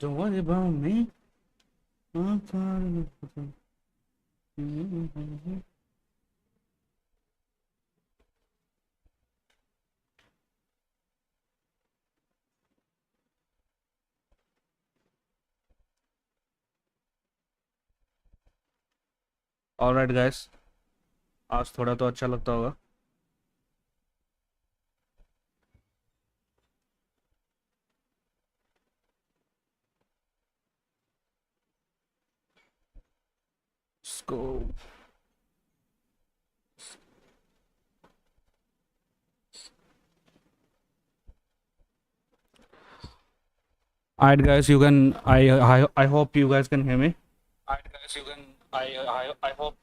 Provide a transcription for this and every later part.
Don't worry about me. I'm fine. Alright guys, आज थोड़ा तो अच्छा लगता होगा। इसको alright guys, you can I hope you guys can hear me. Alright guys, you can I hope.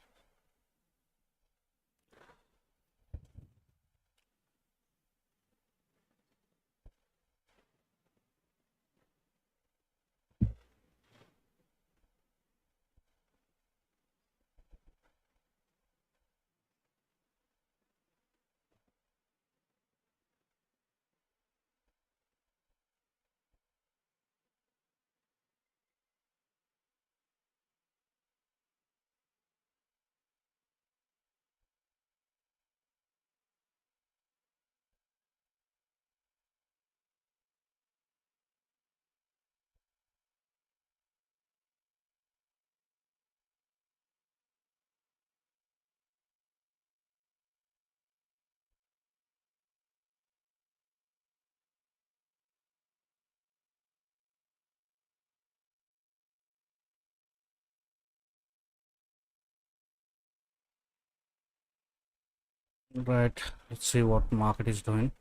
Right, let's see what market is doing.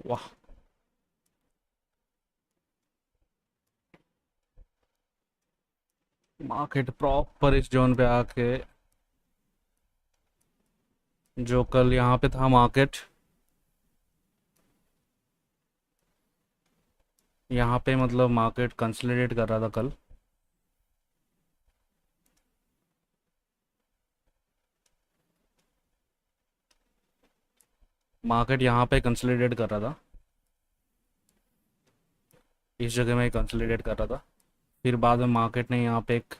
वाह, market proper इस zone पे आके, जो कल यहाँ पे था मार्केट, यहाँ पे मतलब मार्केट कंसोलिडेट कर रहा था कल। मार्केट यहाँ पे कंसोलिडेट कर रहा था, इस जगह में कंसोलिडेट कर रहा था। फिर बाद में मार्केट ने यहाँ पे एक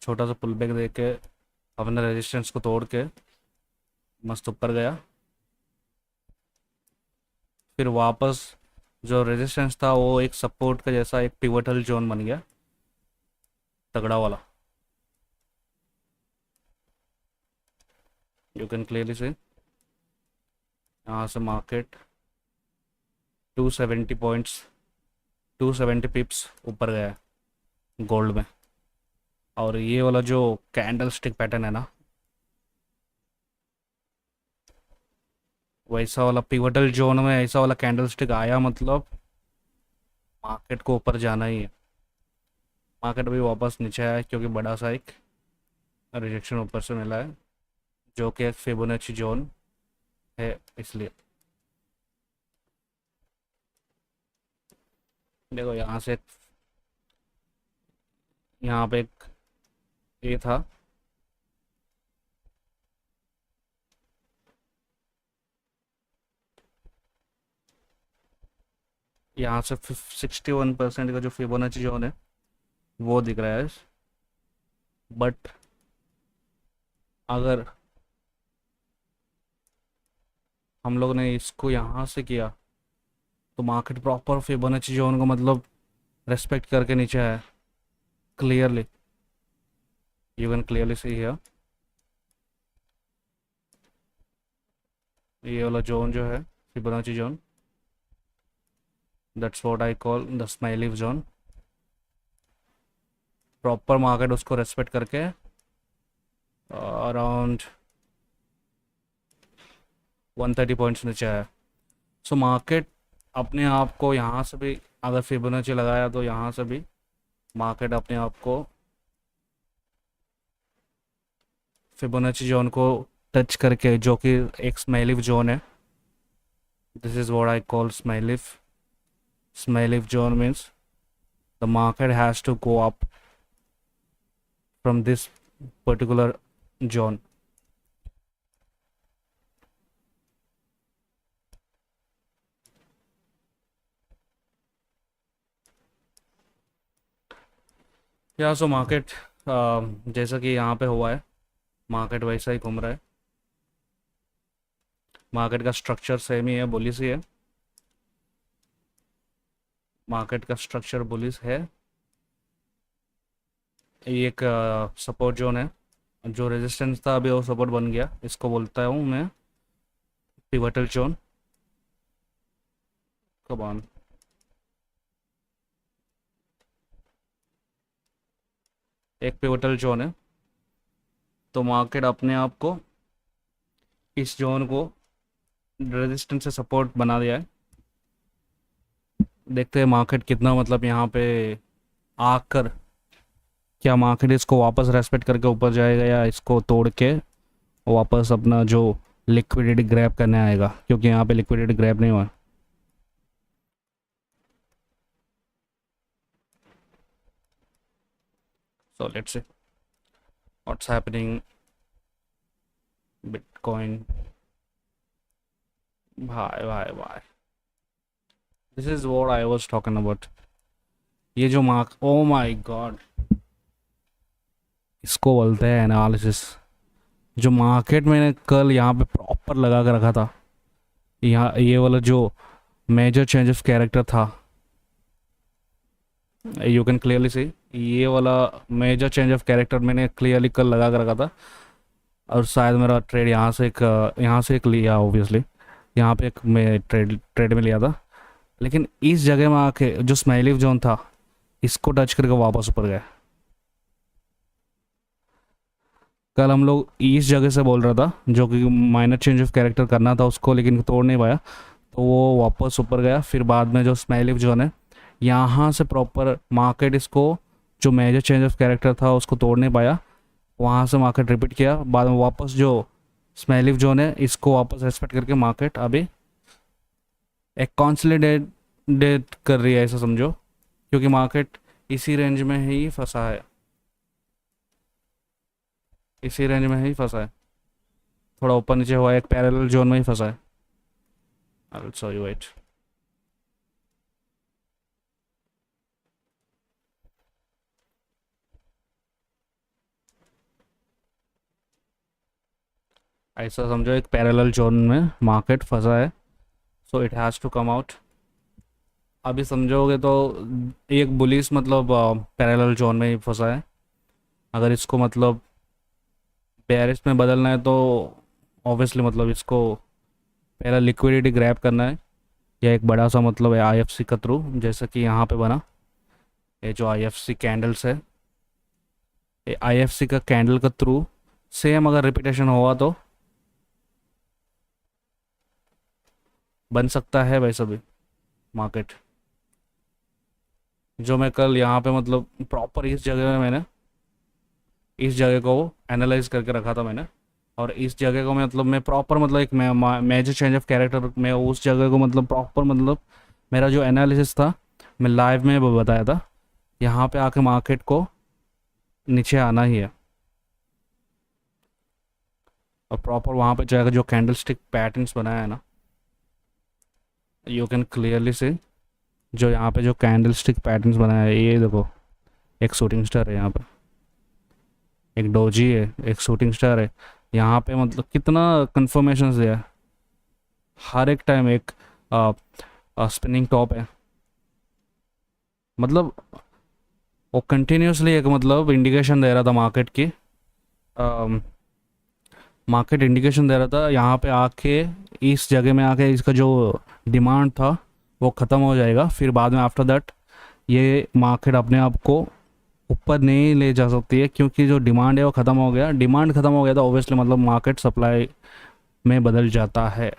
छोटा सा पुल बैक दे के अपने रेजिस्टेंस को तोड़ के मस्त ऊपर गया। फिर वापस जो रेजिस्टेंस था वो एक सपोर्ट का जैसा एक पिवटल जोन बन गया, तगड़ा वाला। यू कैन क्लियरली सी यहाँ से मार्केट 270 पॉइंट्स 270 पिप्स ऊपर गया है गोल्ड में। और ये वाला जो कैंडल स्टिक पैटर्न है ना, वैसा वाला पिवटल जोन में ऐसा वाला कैंडल स्टिक आया मतलब मार्केट को ऊपर जाना ही है। मार्केट अभी वापस नीचे आया है क्योंकि बड़ा सा एक रिजेक्शन ऊपर से मिला है, जो कि एक फिबोनाची जोन है, इसलिए। देखो यहाँ से यहाँ पे एक ये था, यहाँ से 61% का जो फिबोनाची जोन है वो दिख रहा है। बट अगर हम लोग ने इसको यहाँ से किया तो मार्केट प्रॉपर फिबोनाची जोन को मतलब रेस्पेक्ट करके नीचे आया clearly. You can clearly see here, ये वाला जोन जो है Fibonacci zone, that's what I call the smiley zone. Proper market उसको रेस्पेक्ट करके अराउंड 130 पॉइंट्स नीचे आया। सो मार्केट अपने आप को यहाँ से भी अगर फिबोनाची लगाया तो यहाँ से भी मार्केट अपने आप को फिबोनाची जोन को टच करके, जो कि एक स्माइलिव जोन है, this is what I call स्माइलिव zone means the market has to go up from this particular zone. या सो मार्केट जैसा कि यहाँ पे हुआ है, मार्केट वैसा ही घूम रहा है। मार्केट का स्ट्रक्चर सेम ही है, बुलिश ही है। मार्केट का स्ट्रक्चर बुलिश है। ये एक सपोर्ट जोन है, जो रेजिस्टेंस था अभी वो सपोर्ट बन गया, इसको बोलता हूँ मैं पिवटल जोन। कब ऑन, एक पिवटल जोन है, तो मार्केट अपने आप को इस जोन को रेजिस्टेंस से सपोर्ट बना दिया है। देखते हैं मार्केट कितना मतलब यहाँ पे आकर, क्या मार्केट इसको वापस रेस्पेक्ट करके ऊपर जाएगा या इसको तोड़ के वापस अपना जो लिक्विडिटी ग्रैब करने आएगा, क्योंकि यहाँ पे लिक्विडिटी ग्रैब नहीं हुआ। So let's see what's happening bitcoin. भाई भाई भाई, this is what I was talking about. ये जो मार्क, ओ माय गॉड, इसको बोलते हैं एनालिसिस। जो मार्केट मैंने कल यहाँ पे प्रॉपर लगा कर रखा था, यहाँ ये वाला जो मेजर चेंज ऑफ कैरेक्टर था, यू कैन क्लियरली सी, ये वाला मेजर चेंज ऑफ कैरेक्टर मैंने क्लियरली कल लगा कर रखा था। और शायद मेरा ट्रेड यहाँ से एक लिया ऑब्वियसली, यहाँ पे एक मैं ट्रेड ट्रेड में लिया था, लेकिन इस जगह में आके जो स्माइली जोन था, इसको टच करके वापस ऊपर गया। कल हम लोग इस जगह से बोल रहा था, जो कि माइनर चेंज ऑफ कैरेक्टर करना था उसको, लेकिन तोड़ नहीं पाया, तो वो वापस ऊपर गया। फिर बाद में जो स्माइली जोन है, यहाँ से प्रॉपर मार्केट इसको, जो मेजर चेंज ऑफ कैरेक्टर था उसको तोड़ नहीं पाया, वहाँ से मार्केट रिपीट किया। बाद में वापस जो स्माइली जोन है, इसको वापस रेस्पेक्ट करके मार्केट अभी एक कॉन्सोलिडेट कर रही है, ऐसा समझो, क्योंकि मार्केट इसी रेंज में ही फंसा है, इसी रेंज में ही फंसा है। थोड़ा ऊपर नीचे हुआ है, एक पैरेलल जोन में ही फंसा है। I'll show you it. ऐसा समझो एक पैरेलल जोन में मार्केट फंसा है, so it has to come out. अभी समझोगे तो एक बुलिस मतलब पैरेलल जोन में ही फंसा है। अगर इसको मतलब बेयरिश में बदलना है तो ऑब्वियसली मतलब इसको पहला लिक्विडिटी ग्रैब करना है, या एक बड़ा सा मतलब है आईएफसी का थ्रू, जैसा कि यहाँ पे बना। ये जो आईएफसी कैंडल्स है, ये आईएफसी का कैंडल का थ्रू सेम अगर रिपीटेशन हुआ तो बन सकता है वैसा भी मार्केट। जो मैं कल यहाँ पे मतलब प्रॉपर इस जगह में मैंने इस जगह को एनालाइज करके रखा था मैंने, और इस जगह को मतलब मैं प्रॉपर मतलब एक मेजर चेंज ऑफ कैरेक्टर में उस जगह को मतलब प्रॉपर मतलब मेरा जो एनालिसिस था मैं लाइव में बताया था। यहाँ पे आके मार्केट को नीचे आना ही है, और प्रॉपर वहाँ पे जाकर जो कैंडल स्टिक पैटर्न्स बनाया है ना, यू कैन क्लियरली से, जो यहाँ पे जो कैंडल स्टिक पैटर्न्स बनाया है, ये देखो, एक शूटिंग स्टार है यहाँ पे, एक डोजी है, एक शूटिंग स्टार है। यहाँ पे मतलब कितना कन्फर्मेशन दिया है, हर एक टाइम एक स्पिनिंग टॉप है, मतलब वो कंटिन्यूसली एक मतलब इंडिकेशन दे रहा था मार्केट की, मार्केट इंडिकेशन दे रहा था यहाँ पे आके, इस जगह में आके इसका जो डिमांड था वो ख़त्म हो जाएगा। फिर बाद में आफ्टर दैट ये मार्केट अपने आप को ऊपर नहीं ले जा सकती है, क्योंकि जो डिमांड है वो ख़त्म हो गया। डिमांड ख़त्म हो गया तो ऑब्वियसली मतलब मार्केट सप्लाई में बदल जाता है।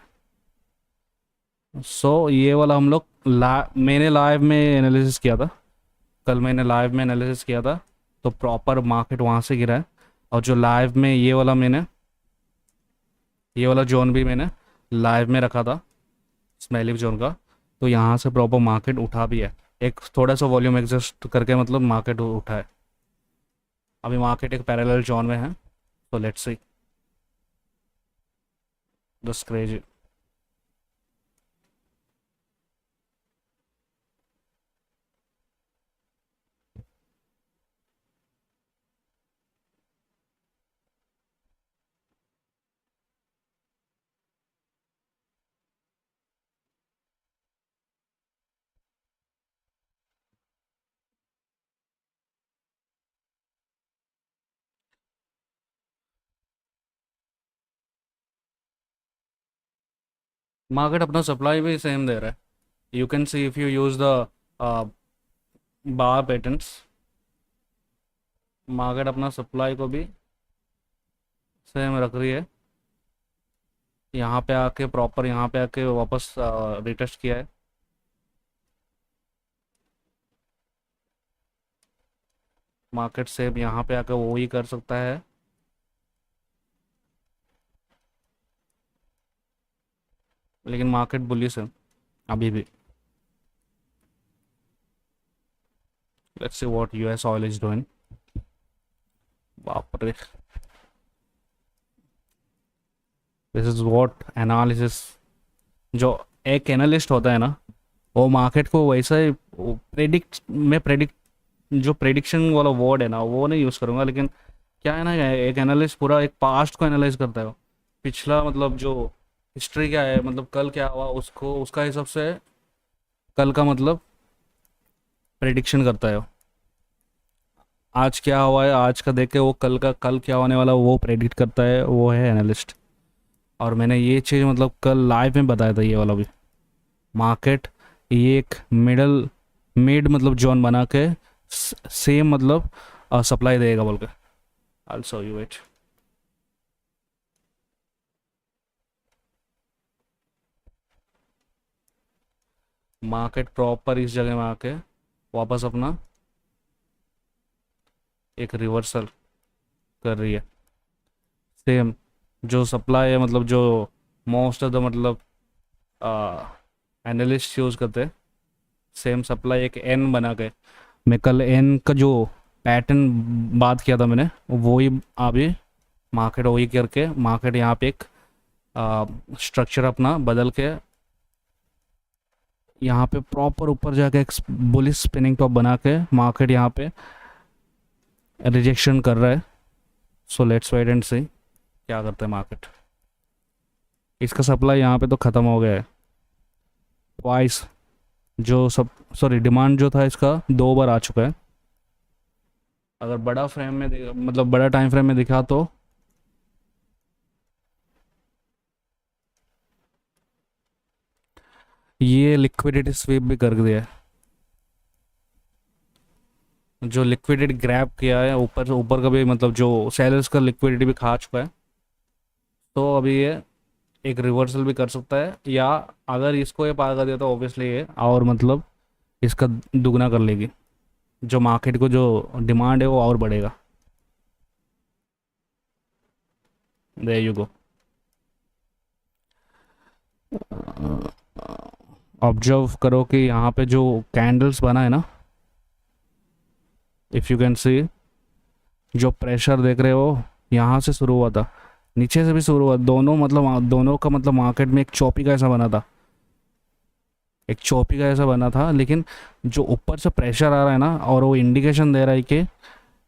सो ये वाला हम लोग मैंने लाइव में एनालिसिस किया था, कल मैंने लाइव में एनालिसिस किया था, तो प्रॉपर मार्केट वहाँ से गिरा है। और जो लाइव में ये वाला जोन भी मैंने लाइव में रखा था, स्मेलिव जोन का, तो यहाँ से प्रॉपर मार्केट उठा भी है, एक थोड़ा सा वॉल्यूम एडजस्ट करके मतलब मार्केट उठा है। अभी मार्केट एक पैरेलल जोन में है, तो let's see this crazy. Market अपना सप्लाई भी सेम दे रहा है। You can see if you use the bar patterns, market अपना सप्लाई को भी सेम रख रही है। यहाँ पे आके प्रॉपर यहाँ पे आके वापस रिटेस्ट किया है। मार्केट सेम यहाँ पे आके वो ही कर सकता है। लेकिन मार्केट बुलिश है अभी भी। Let's see what US oil is doing. बाप रे, दिस इज व्हाट एनालिसिस। जो एक एनालिस्ट होता है ना, वो मार्केट को वैसा ही प्रेडिक्ट मैं प्रेडिक्ट जो प्रेडिक्शन वाला वर्ड है ना वो नहीं यूज़ करूँगा, लेकिन क्या है ना, एक एनालिस्ट पूरा एक पास्ट को एनालाइज करता है वो। पिछला मतलब जो हिस्ट्री क्या है, मतलब कल क्या हुआ उसको उसका हिसाब से कल का मतलब प्रेडिक्शन करता है वो। आज क्या हुआ है आज का देख के वो कल का कल क्या होने वाला वो प्रेडिक्ट करता है, वो है एनालिस्ट। और मैंने ये चीज़ मतलब कल लाइव में बताया था ये वाला भी। मार्केट ये एक मिड मतलब जोन बना के सेम मतलब सप्लाई देगा बोल के। I show you it. Market proper इस जगह में आके वापस अपना एक रिवर्सल कर रही है। सेम जो सप्लाई है मतलब जो मोस्ट ऑफ द मतलब एनालिस्ट यूज़ करते हैं, सेम सप्लाई एक एन बना के। मैं कल एन का जो पैटर्न बात किया था मैंने, वो ही अभी मार्केट वही करके मार्केट यहाँ पे एक स्ट्रक्चर अपना बदल के यहाँ पे प्रॉपर ऊपर जाके एक बुलिश स्पिनिंग टॉप बना के मार्केट यहाँ पे रिजेक्शन कर रहा है। सो लेट्स वेट एंड सी क्या करता है मार्केट। इसका सप्लाई यहाँ पे तो ख़त्म हो गया है ट्वाइस। जो सब सॉरी डिमांड जो था इसका 2 बार आ चुका है। अगर बड़ा फ्रेम में मतलब बड़ा टाइम फ्रेम में दिखा तो ये लिक्विडिटी स्वीप भी कर दिया है। जो लिक्विडिटी ग्रैब किया है ऊपर से ऊपर का भी मतलब जो सेलर्स का लिक्विडिटी भी खा चुका है। तो अभी ये एक रिवर्सल भी कर सकता है, या अगर इसको ये पार कर दिया तो ऑब्वियसली ये और मतलब इसका दुगना कर लेगी। जो मार्केट को जो डिमांड है वो और बढ़ेगा। There you go. ऑब्जर्व करो कि यहाँ पे जो कैंडल्स बना है ना, इफ़ यू कैन सी, जो प्रेशर देख रहे हो यहाँ से शुरू हुआ था, नीचे से भी शुरू हुआ, दोनों मतलब दोनों का मतलब मार्केट में एक चौपी का ऐसा बना था, एक चौपी का ऐसा बना था। लेकिन जो ऊपर से प्रेशर आ रहा है ना, और वो इंडिकेशन दे रहा है कि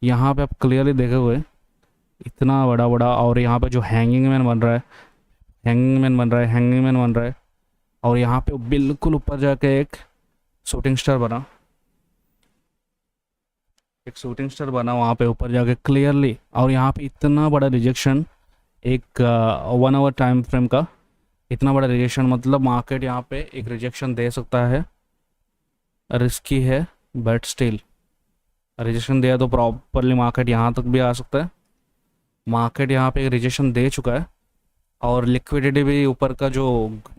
यहाँ पे आप क्लियरली देखे हुए इतना बड़ा बड़ा, और यहाँ पे जो हैंगिंग मैन बन रहा है, हैंगिंग मैन बन रहा है, हैंगिंग मैन बन रहा है, और यहाँ पे बिल्कुल ऊपर जाके एक शूटिंग स्टार बना, एक शूटिंग स्टार बना वहाँ पे ऊपर जाके क्लियरली। और यहाँ पे इतना बड़ा रिजेक्शन एक 1 आवर टाइम फ्रेम का, इतना बड़ा रिजेक्शन मतलब मार्केट यहाँ पे एक रिजेक्शन दे सकता है। रिस्की है बट स्टिल रिजेक्शन दिया तो प्रॉपरली मार्केट यहाँ तक भी आ सकता है। मार्केट यहाँ पे एक रिजेक्शन दे चुका है और लिक्विडिटी भी ऊपर का जो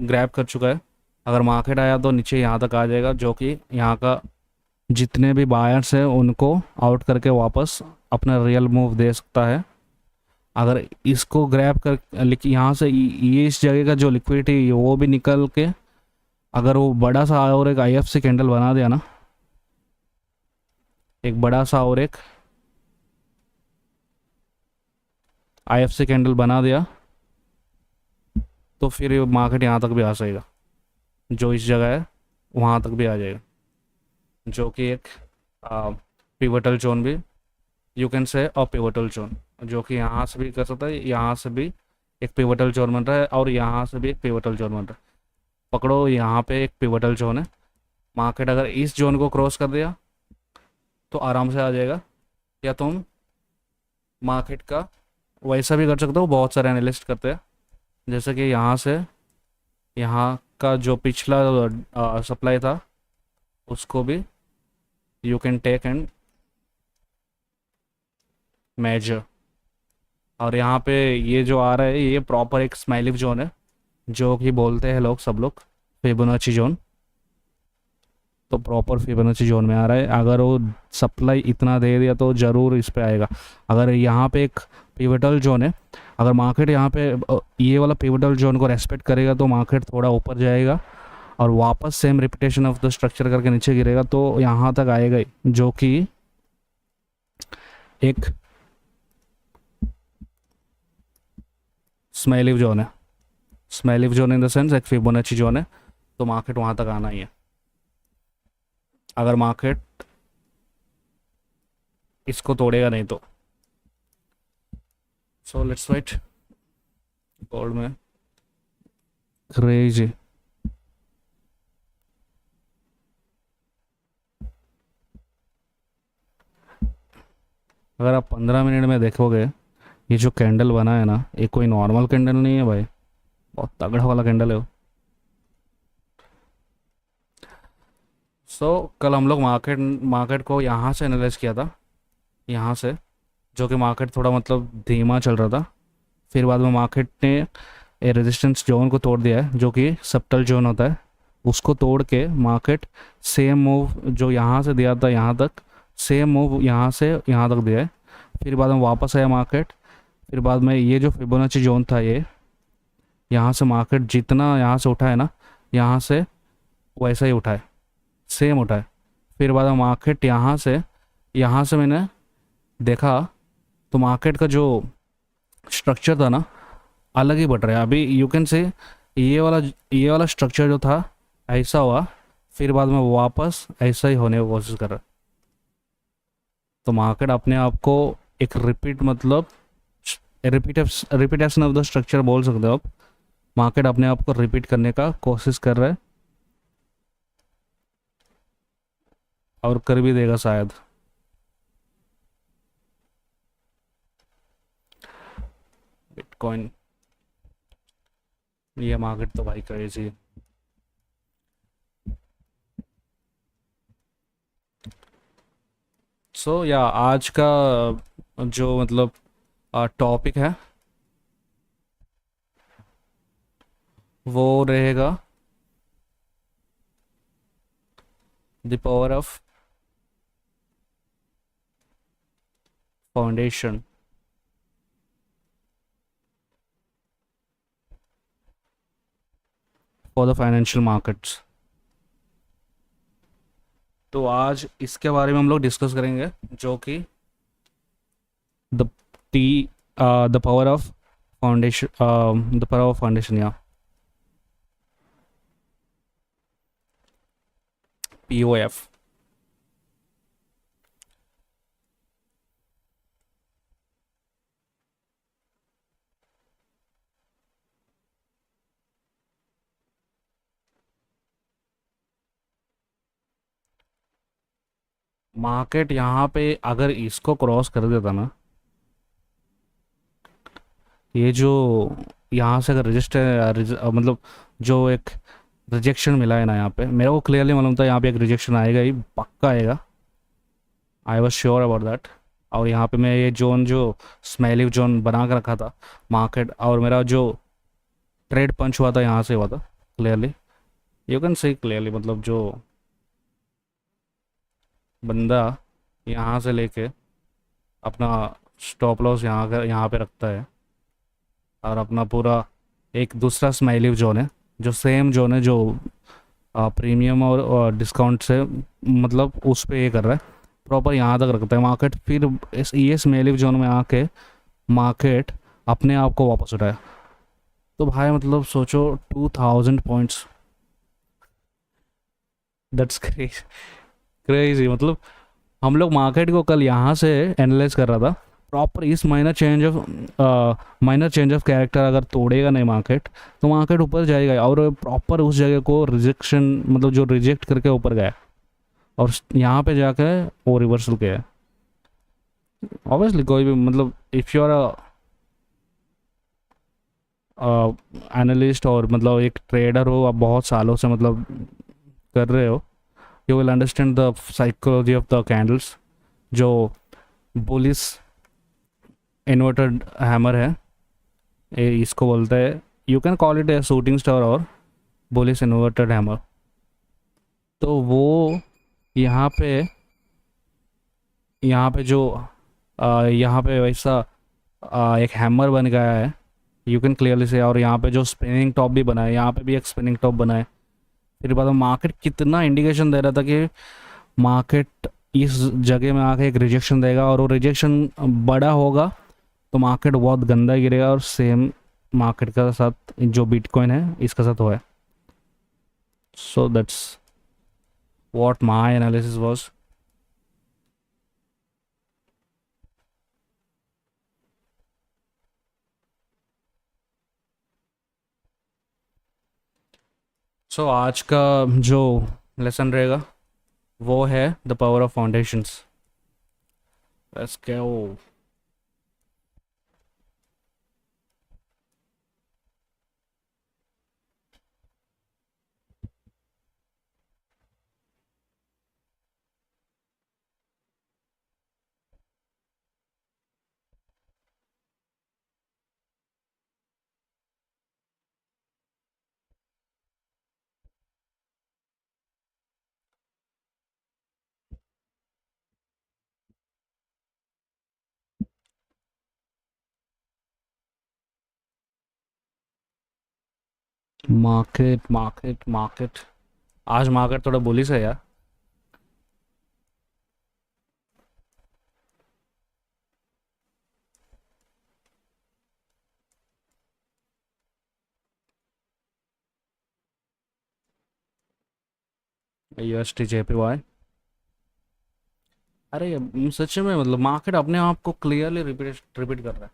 ग्रैब कर चुका है। अगर मार्केट आया तो नीचे यहाँ तक आ जाएगा, जो कि यहाँ का जितने भी बायर्स हैं उनको आउट करके वापस अपना रियल मूव दे सकता है। अगर इसको ग्रैब कर यहाँ से ये इस जगह का जो लिक्विडिटी वो भी निकल के अगर वो बड़ा सा और एक IFC कैंडल बना दिया ना, एक बड़ा सा और एक IFC कैंडल बना दिया तो फिर ये मार्केट यहाँ तक भी आ जाएगा, जो इस जगह है वहाँ तक भी आ जाएगा, जो कि एक पिवटल जोन भी यू कैन से, और पिवटल जोन जो कि यहाँ से भी कर सकता है, यहाँ से भी एक पिवटल जोन बन रहा है और यहाँ से भी एक पिवटल जोन बन रहा है। पकड़ो, यहाँ पे एक पिवटल जोन है, मार्केट अगर इस जोन को क्रॉस कर दिया तो आराम से आ जाएगा। या तुम मार्केट का वैसा भी कर सकते हो, बहुत सारे एनालिस्ट करते हैं, जैसे कि यहाँ से यहाँ का जो पिछला सप्लाई था उसको भी you can take and measure. और यहाँ पे ये जो आ रहा है ये प्रॉपर एक स्माइली जोन है, जो कि बोलते हैं लोग, सब लोग, फिबोनाची जोन। तो प्रॉपर फिबोनाची जोन में आ रहा है, अगर वो सप्लाई इतना दे दिया तो ज़रूर इस पे आएगा। अगर यहाँ पे एक पिवटल जोन है, अगर मार्केट यहाँ पे ये वाला पिवटल जोन को रेस्पेक्ट करेगा तो मार्केट थोड़ा ऊपर जाएगा और वापस same repetition of the structure करके नीचे गिरेगा तो यहाँ तक आएगा ही, जो कि एक स्माइली जोन है। Smiley zone in the sense एक फिबोनाची जोन है, तो मार्केट वहाँ तक आना ही है। अगर मार्केट इसको तोड़ेगा नहीं तो। So let's wait. गोल्ड में क्रेजी, अगर आप 15 मिनट में देखोगे ये जो कैंडल बना है ना, ये कोई नॉर्मल कैंडल नहीं है भाई, बहुत तगड़ा वाला कैंडल है वो। कल हम लोग मार्केट को यहाँ से एनालाइज किया था, यहाँ से, जो कि मार्केट थोड़ा मतलब धीमा चल रहा था। फिर बाद में मार्केट ने ए रेजिस्टेंस जोन को तोड़ दिया है, जो कि सब्टल जोन होता है, उसको तोड़ के मार्केट सेम मूव जो यहाँ से दिया था यहाँ तक, सेम मूव यहाँ से यहाँ तक दिया है। फिर बाद में वापस आया मार्केट, फिर बाद में ये जो फिबोनाची जोन था ये, यहाँ से मार्केट जितना यहाँ से उठा है ना, यहाँ से वैसा ही उठा है, सेम उठा है। फिर बाद में मार्केट यहाँ से मैंने देखा तो मार्केट का जो स्ट्रक्चर था ना अलग ही बढ़ रहा है। अभी यू कैन से ये वाला स्ट्रक्चर जो था ऐसा हुआ, फिर बाद में वापस ऐसा ही होने की कोशिश कर रहा है। तो मार्केट अपने आप को एक मतलब रिपीटेशन ऑफ द स्ट्रक्चर बोल सकते हो आप। मार्केट अपने आप को रिपीट करने का कोशिश कर रहा है और कर भी देगा शायद। बिटकॉइन, ये मार्केट तो भाई क्रेजी है। या आज का जो मतलब टॉपिक है वो रहेगा the power of foundation for the financial markets. तो आज इसके बारे में हम लोग डिस्कस करेंगे, जो कि the the power of foundation या POF। मार्केट यहाँ पे अगर इसको क्रॉस कर देता ना, ये जो यहाँ से अगर मतलब जो एक रिजेक्शन मिला है ना यहाँ पे, मेरे को क्लियरली मालूम था यहाँ पे एक रिजेक्शन आएगा ही, पक्का आएगा, I was sure about that. और यहाँ पे मैं ये जोन जो स्मेलिव जोन बना कर रखा था मार्केट, और मेरा जो ट्रेड पंच हुआ था यहाँ से हुआ था clearly, you can see clearly, मतलब जो बंदा यहाँ से लेके अपना स्टॉप लॉस यहाँ पे रखता है और अपना पूरा एक दूसरा स्माइली जोन है जो सेम जोन है, जो प्रीमियम और डिस्काउंट से मतलब उस पर ये कर रहा है, प्रॉपर यहाँ तक रखता है मार्केट। फिर ये स्माइली जोन में आके मार्केट अपने आप को वापस उठाया। तो भाई मतलब सोचो 2000 पॉइंट्स, दैट्स क्रेजी। क्रेजी मतलब हम लोग मार्केट को कल यहाँ से एनालाइज कर रहा था। प्रॉपर इस माइनर चेंज ऑफ कैरेक्टर अगर तोड़ेगा नहीं मार्केट, तो मार्केट ऊपर जाएगा, और प्रॉपर उस जगह को रिजेक्शन मतलब जो रिजेक्ट करके ऊपर गया, और यहाँ पे जाके वो रिवर्सल किया है। ऑब्वियसली कोई भी मतलब इफ़ यू आर एनालिस्ट और मतलब एक ट्रेडर हो, आप बहुत सालों से मतलब कर रहे हो, you will understand the psychology of the candles. जो बुलिस इन्वर्टेड हैमर है, इसको बोलते हैं, you can call it A shooting star और बुलिस इन्वर्टेड हैमर। तो वो यहाँ पे यहाँ पे जो यहाँ पे वैसा एक हैमर बन गया है, यू कैन क्लियरली से। और यहाँ पे जो स्पिनिंग टॉप भी बना है, यहाँ पे भी एक स्पिनिंग टॉप बना है। फिर बाद में मार्केट कितना इंडिकेशन दे रहा था कि मार्केट इस जगह में आके एक रिजेक्शन देगा, और वो रिजेक्शन बड़ा होगा तो मार्केट बहुत गंदा गिरेगा। और सेम मार्केट का साथ जो बिटकॉइन है इसका साथ हुआ है। So that's what my analysis was. So आज का जो लेसन रहेगा वो है the power of foundations. Let's go. Market market market, आज मार्केट थोड़ा बुलिश है यार। USD JPY. अरे सच में मतलब मार्केट अपने आप को क्लियरली रिपीट रिपीट कर रहा है।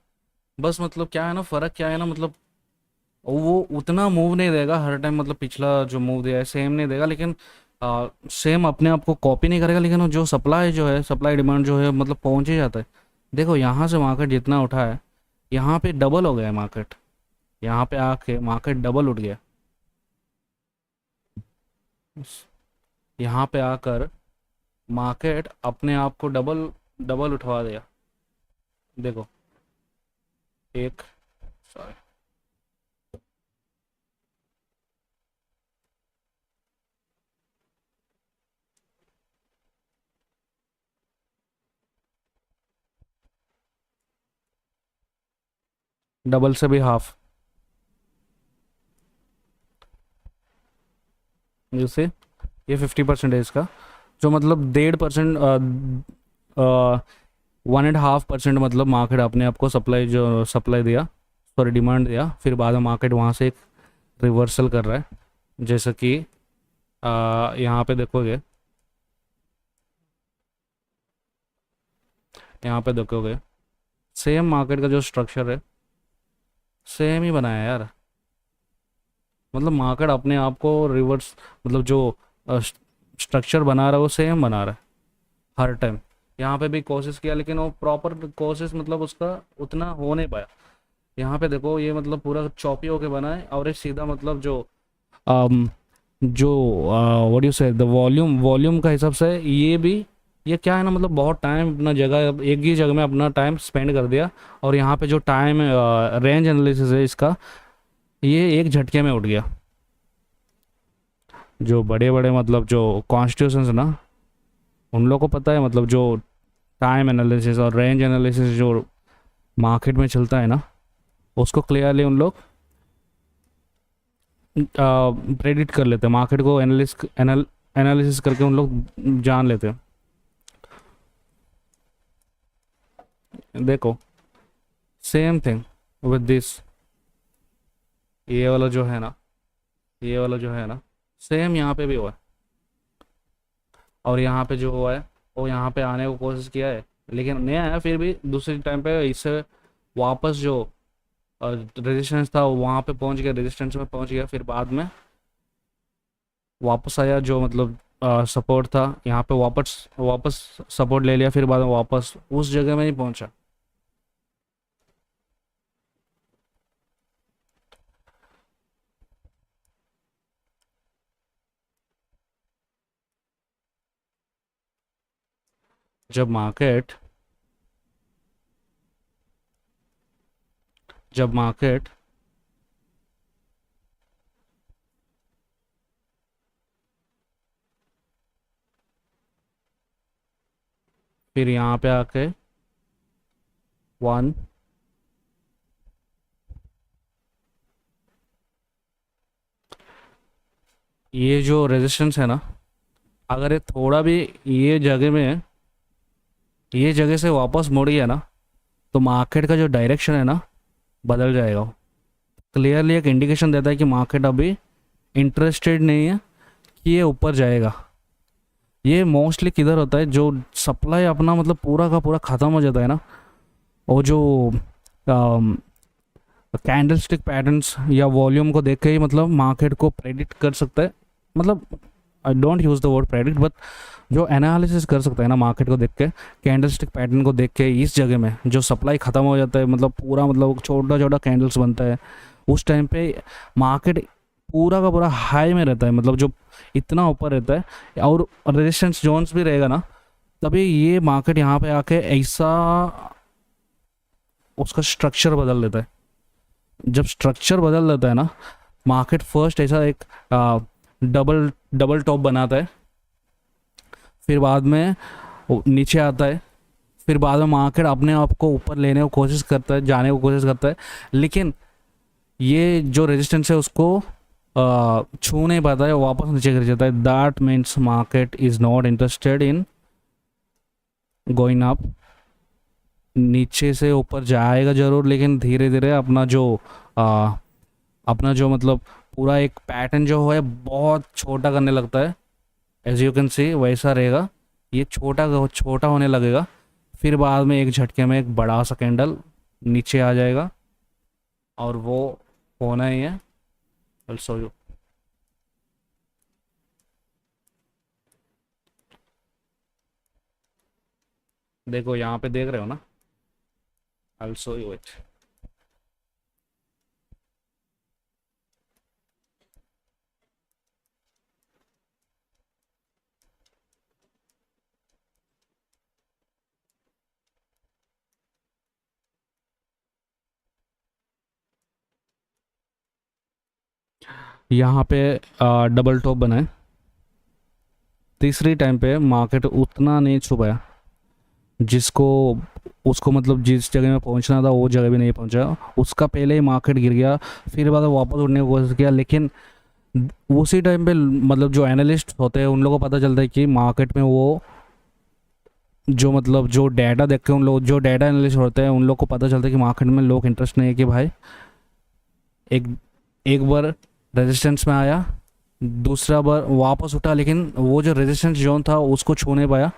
बस मतलब क्या है ना, फ़र्क क्या है ना, मतलब वो उतना मूव नहीं देगा हर टाइम, मतलब पिछला जो मूव दिया है सेम नहीं देगा, लेकिन सेम अपने आप को कॉपी नहीं करेगा। लेकिन वो जो सप्लाई जो है, सप्लाई डिमांड जो है मतलब पहुंच ही जाता है। देखो यहाँ से मार्केट जितना उठा है, यहाँ पे डबल हो गया है मार्केट। यहाँ पे आके मार्केट डबल उठ गया। यहाँ पे आकर मार्केट अपने आप को डबल डबल उठवा दिया। देखो एक, सॉरी, डबल से भी हाफ। जैसे ये 50% है इसका, जो मतलब 1.5%, 1.5% मतलब मार्केट अपने आप को सप्लाई जो सप्लाई दिया, सॉरी डिमांड दिया, फिर बाद में मार्केट वहाँ से एक रिवर्सल कर रहा है। जैसे कि यहाँ पे देखोगे, यहाँ पे देखोगे सेम मार्केट का जो स्ट्रक्चर है सेम ही बनाया है यार। मतलब मार्केट अपने आप को रिवर्स, मतलब जो स्ट्रक्चर बना रहा है वो सेम बना रहा है हर टाइम। यहाँ पे भी कोशिश किया, लेकिन वो प्रॉपर कोशिश मतलब उसका उतना हो नहीं पाया। यहाँ पे देखो ये मतलब पूरा चौपी होके बना है, और ये सीधा मतलब जो um, जो व्हाट यू से द वॉल्यूम का हिसाब से ये भी, ये क्या है ना, मतलब बहुत टाइम अपना जगह एक ही जगह में अपना टाइम स्पेंड कर दिया। और यहाँ पे जो टाइम रेंज एनालिसिस है इसका, ये एक झटके में उठ गया। जो बड़े बड़े मतलब जो कॉन्स्टिट्यूशंस ना, उन लोगों को पता है मतलब जो टाइम एनालिसिस और रेंज एनालिसिस जो मार्केट में चलता है ना, उसको क्लियरली उन लोग प्रेडिक्ट कर लेते हैं। मार्केट को एनालिसिस करके उन लोग जान लेते हैं। देखो सेम थिंग, विद दिस, ये वाला जो है ना, ये वाला जो है ना, सेम यहाँ पे भी हुआ है। और यहाँ पे जो हुआ है, वो यहाँ पे आने को कोशिश किया है लेकिन नहीं आया, फिर भी दूसरे टाइम पे इससे वापस जो रेजिस्टेंस था वो वहाँ पे पहुँच गया, रेजिस्टेंस में पहुँच गया, फिर बाद में वापस आया, जो मतलब सपोर्ट था यहाँ पे वापस वापस सपोर्ट ले लिया, फिर बाद में वापस उस जगह में ही पहुँचा। जब मार्केट जब मार्केट फिर यहाँ पे आके वन, ये जो रेजिस्टेंस है ना, अगर ये थोड़ा भी ये जगह में, ये जगह से वापस मुड़ गया ना, तो मार्केट का जो डायरेक्शन है ना बदल जाएगा। क्लियरली एक इंडिकेशन देता है कि मार्केट अभी इंटरेस्टेड नहीं है कि ये ऊपर जाएगा। ये मोस्टली किधर होता है, जो सप्लाई अपना मतलब पूरा का पूरा ख़त्म हो जाता है ना, और जो कैंडल स्टिक पैटर्न्स या वॉल्यूम को देख के ही मतलब मार्केट को प्रेडिक्ट कर सकता है। मतलब I don't use the word predict, but जो एनालिसिस कर सकता है ना मार्केट को देख के, कैंडल स्टिक पैटर्न को देख के, इस जगह में जो सप्लाई ख़त्म हो जाता है, मतलब पूरा मतलब छोटा छोटा कैंडल्स बनता है, उस टाइम पे मार्केट पूरा का पूरा हाई में रहता है, मतलब जो इतना ऊपर रहता है और रेजिस्टेंस जोन्स भी रहेगा ना, तभी ये मार्केट यहाँ पे आके ऐसा उसका स्ट्रक्चर बदल लेता है। जब स्ट्रक्चर बदल लेता है ना, मार्केट फर्स्ट ऐसा एक डबल डबल टॉप बनाता है, फिर बाद में वो नीचे आता है, फिर बाद में मार्केट अपने आप को ऊपर लेने को कोशिश करता है, जाने को कोशिश करता है, लेकिन ये जो रेजिस्टेंस है उसको छू नहीं पाता है, वापस नीचे गिर जाता है। That means market is not interested in going up. नीचे से ऊपर जाएगा ज़रूर, लेकिन धीरे धीरे अपना जो मतलब पूरा एक पैटर्न जो है बहुत छोटा करने लगता है। एज यू कैन सी वैसा रहेगा, ये छोटा छोटा होने लगेगा, फिर बाद में एक झटके में एक बड़ा सा कैंडल नीचे आ जाएगा, और वो होना ही है। ऑल्सो यू देखो यहाँ पे देख रहे हो ना, ऑल्सो यू इट। यहाँ पे डबल टॉप बना है, तीसरी टाइम पे मार्केट उतना नहीं छुपाया जिसको उसको मतलब जिस जगह में पहुंचना था वो जगह भी नहीं पहुंचा, उसका पहले ही मार्केट गिर गया, फिर बाद में वापस उठने की कोशिश किया, लेकिन उसी टाइम पे मतलब जो एनालिस्ट होते हैं उन लोगों को पता चलता है कि मार्केट में वो जो मतलब जो डाटा देख के उन लोग जो डाटा एनालिस्ट होते हैं उन लोग को पता चलता है कि मार्केट में लोग इंटरेस्ट नहीं है कि भाई एक एक बार रेजिस्टेंस में आया, दूसरा बार वापस उठा, लेकिन वो जो रेजिस्टेंस जोन था उसको छू नहीं पाया,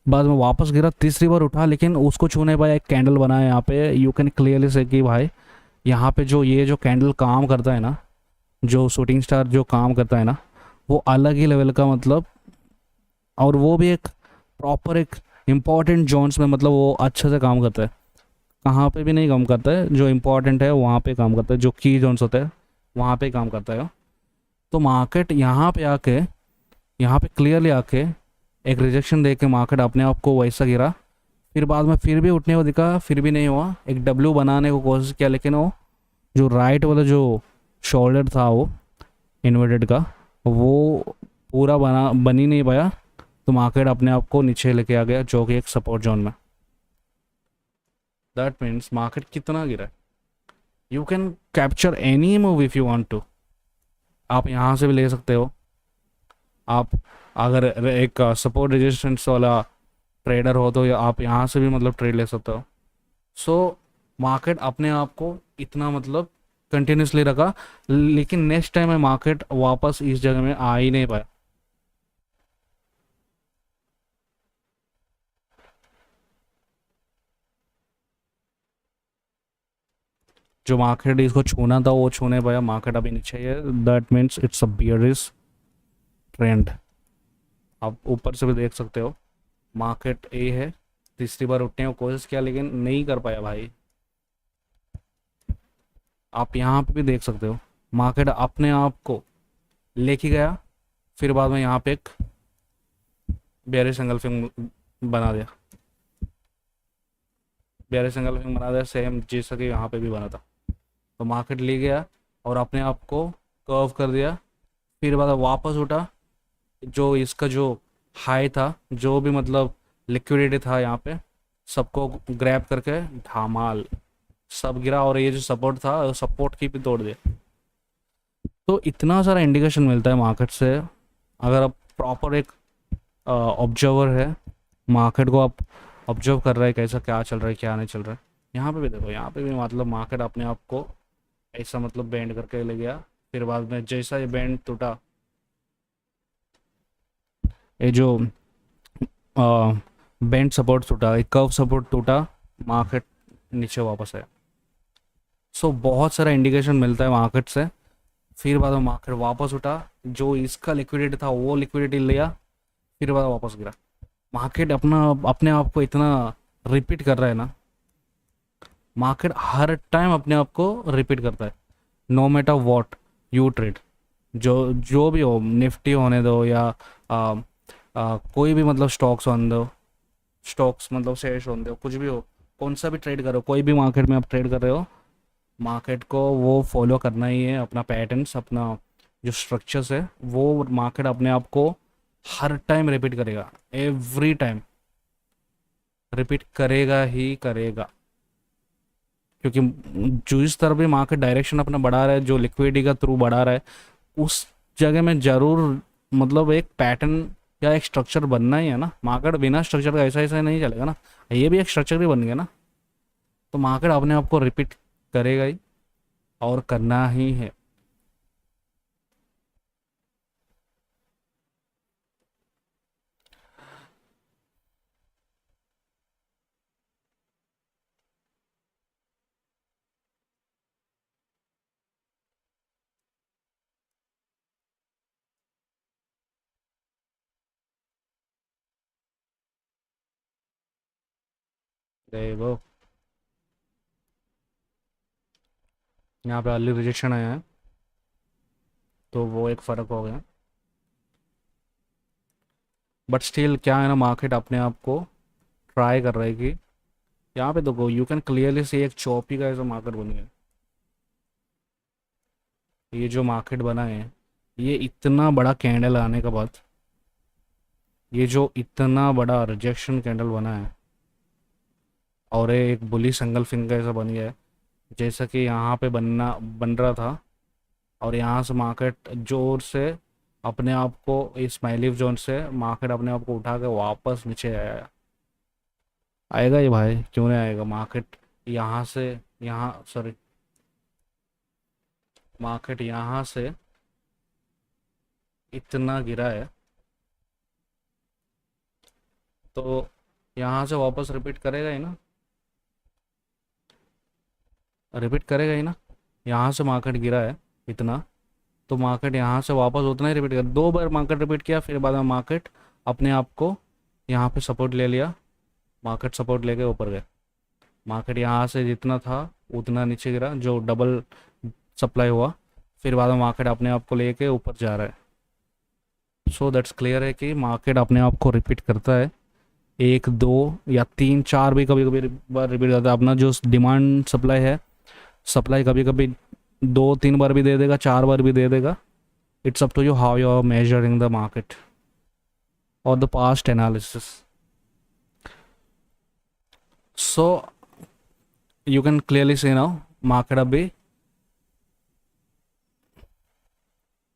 बाद में वापस गिरा, तीसरी बार उठा लेकिन उसको छू नहीं पाया, एक कैंडल बनाया यहाँ पे। यू कैन क्लियरली से कि भाई यहाँ पे जो ये जो कैंडल काम करता है ना, जो शूटिंग स्टार जो काम करता है ना, वो अलग ही लेवल का मतलब, और वो भी एक प्रॉपर एक इम्पॉर्टेंट जोन्स में मतलब वो अच्छे से काम करता है। कहाँ पे भी नहीं काम करता है, जो इम्पोर्टेंट है वहाँ पे काम करता है, जो की जोन्स होते हैं वहाँ पे काम करता है। तो मार्केट यहाँ पे क्लियरली आके एक रिजेक्शन दे के मार्केट अपने आप को वैसा गिरा, फिर बाद में फिर भी उठने को दिखा, फिर भी नहीं हुआ, एक डब्ल्यू बनाने को कोशिश किया, लेकिन वो जो राइट वाला जो शोल्डर था वो इन्वर्टेड का, वो पूरा बन ही नहीं पाया, तो मार्केट अपने आप को नीचे लेके आ गया, जो कि एक सपोर्ट जोन में। दैट मीन्स मार्केट कितना गिरा है। You can capture any move if you want to. आप यहाँ से भी ले सकते हो, आप अगर एक सपोर्ट रेजिस्टेंस वाला ट्रेडर हो तो आप यहाँ से भी मतलब ट्रेड ले सकते हो। सो मार्केट अपने आप को इतना मतलब कंटिन्यूसली रखा, लेकिन नेक्स्ट टाइम में मार्केट वापस इस जगह में आ ही नहीं पाया। जो मार्केट इसको छूना था वो छूने पाया, मार्केट अभी नीचे ही है, that means it's a bearish trend. आप ऊपर से भी देख सकते हो, मार्केट ए है, तीसरी बार उठने की कोशिश किया लेकिन नहीं कर पाया भाई। आप यहाँ पे भी देख सकते हो, मार्केट अपने आप को लेके गया, फिर बाद में यहाँ पे एक बेयरिश एंगल्फिंग बना दिया, बेयरिश एंगल्फिंग बना दिया, सेम जैसा कि यहाँ पे भी बना था। तो मार्केट ले गया और अपने आप को कर्व कर दिया, फिर बाद में वापस उठा, जो इसका जो हाई था, जो भी मतलब लिक्विडिटी था यहाँ पे, सबको ग्रैब करके धमाल सब गिरा, और ये जो सपोर्ट था सपोर्ट की भी तोड़ दिया। तो इतना सारा इंडिकेशन मिलता है मार्केट से, अगर आप प्रॉपर एक ऑब्जर्वर है, मार्केट को आप ऑब्जर्व कर रहे हैं कैसा क्या चल रहा है क्या नहीं चल रहा है। यहाँ पे भी देखो, यहाँ पे भी मतलब मार्केट अपने आप को ऐसा मतलब बैंड करके ले गया, फिर बाद में जैसा ये बैंड टूटा, ये जो बैंड सपोर्ट टूटा, एक कर्व सपोर्ट टूटा, मार्केट नीचे वापस आया। सो बहुत सारा इंडिकेशन मिलता है मार्केट से, फिर बाद में मार्केट वापस उठा, जो इसका लिक्विडिटी था वो लिक्विडिटी लिया, फिर बाद में वापस गिरा। मार्केट अपना अपने आप को इतना रिपीट कर रहा है ना, मार्केट हर टाइम अपने आप को रिपीट करता है, no matter what you trade. जो जो भी हो, निफ्टी होने दो या कोई भी मतलब स्टॉक्स होने दो, स्टॉक्स मतलब शेयर्स होने दो, कुछ भी हो, कौन सा भी ट्रेड करो, कोई भी मार्केट में आप ट्रेड कर रहे हो, मार्केट को वो फॉलो करना ही है, अपना पैटर्न्स, अपना जो स्ट्रक्चर्स है वो मार्केट अपने आप को हर टाइम रिपीट करेगा, एवरी टाइम रिपीट करेगा ही करेगा। क्योंकि जिस तरह भी मार्केट डायरेक्शन अपना बढ़ा रहा है, जो लिक्विडिटी का थ्रू बढ़ा रहा है, उस जगह में ज़रूर मतलब एक पैटर्न या एक स्ट्रक्चर बनना ही है ना। मार्केट बिना स्ट्रक्चर का ऐसा ऐसा नहीं चलेगा ना, ये भी एक स्ट्रक्चर ही बन गया ना। तो मार्केट अपने आप को रिपीट करेगा ही, और करना ही है। देखो यहाँ पे अर्ली रिजेक्शन आया है, तो वो एक फ़र्क हो गया, बट स्टिल क्या है ना, मार्केट अपने आप को ट्राई कर रहा है कि यहाँ पे देखो, यू कैन क्लियरली सी एक चौपी का ऐसा मार्केट बन गया। ये जो मार्केट बना है, ये इतना बड़ा कैंडल आने के बाद, ये जो इतना बड़ा रिजेक्शन कैंडल बना है, और ये एक बुली सिंगल फिंगर ऐसा बन गया है, जैसा कि यहाँ पे बन रहा था, और यहाँ से मार्केट जोर से अपने आप को इस स्माइली जोन से मार्केट अपने आप को उठा के वापस नीचे आया। आएगा ये भाई, क्यों नहीं आएगा। मार्केट यहाँ से, यहाँ सॉरी, मार्केट यहाँ से इतना गिरा है, तो यहाँ से वापस रिपीट करेगा ही ना, रिपीट करेगा ही ना। यहाँ से मार्केट गिरा है इतना, तो मार्केट यहाँ से वापस उतना ही रिपीट कर, दो बार मार्केट रिपीट किया, फिर बाद में मार्केट अपने आप को यहाँ पे सपोर्ट ले लिया, मार्केट सपोर्ट लेके ऊपर गया। मार्केट यहाँ से जितना था उतना नीचे गिरा, जो डबल सप्लाई हुआ, फिर बाद में मार्केट अपने आप को लेके ऊपर जा रहा है। सो दैट्स क्लियर है कि मार्केट अपने आप को रिपीट करता है, एक दो या तीन चार भी कभी कभी बार रिपीट करता है। अपना जो डिमांड सप्लाई है, सप्लाई कभी कभी दो तीन बार भी दे देगा, चार बार भी दे देगा। It's up to you how you are measuring the market और the past analysis. So you can clearly see now, market अभी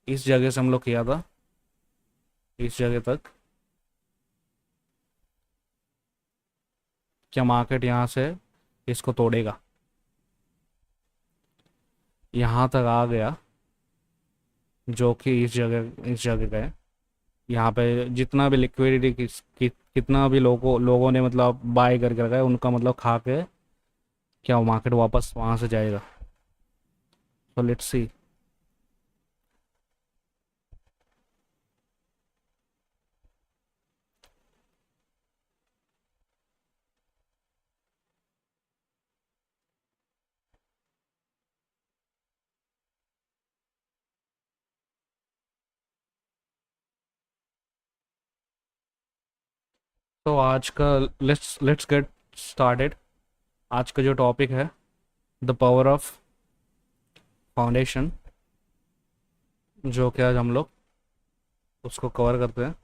इस जगह से हम लोग किया था, इस जगह तक, क्या मार्केट यहाँ से इसको तोड़ेगा। यहाँ तक आ गया, जो कि इस जगह का है। यहाँ पे जितना भी लिक्विडिटी कितना भी लोगों ने मतलब बाय करके रखा है, उनका मतलब खा के क्या मार्केट वापस वहाँ से जाएगा। तो लेट्स सी। तो आज का लेट्स लेट्स गेट स्टार्टेड। आज का जो टॉपिक है, द पावर ऑफ फाउंडेशन, जो कि आज हम लोग उसको कवर करते हैं।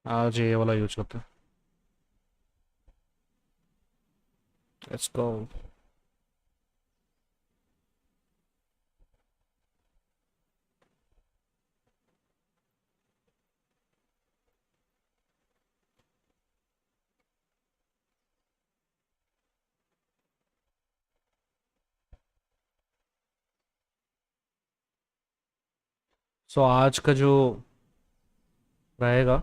आज ये वाला यूज करते हैं। Let's go. सो आज का जो रहेगा,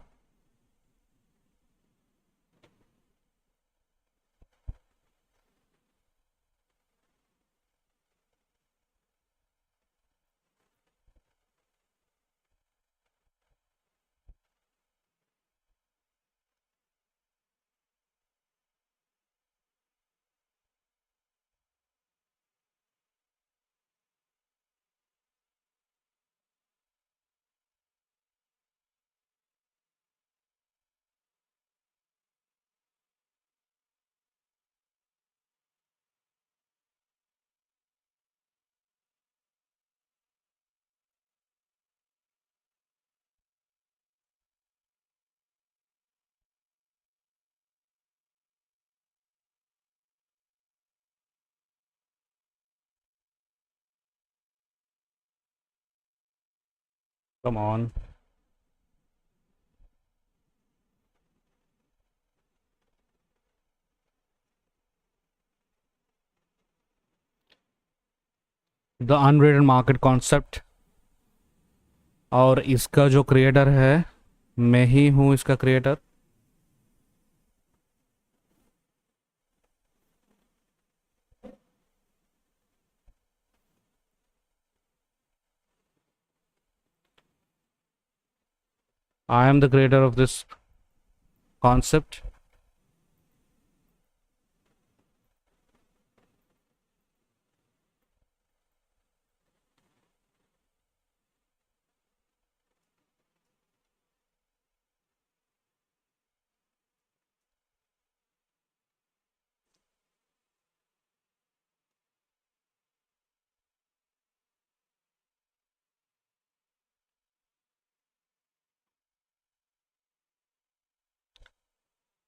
come on. The unwritten market concept, और इसका जो क्रिएटर है, मैं ही हूँ इसका creator. I am the creator of this concept.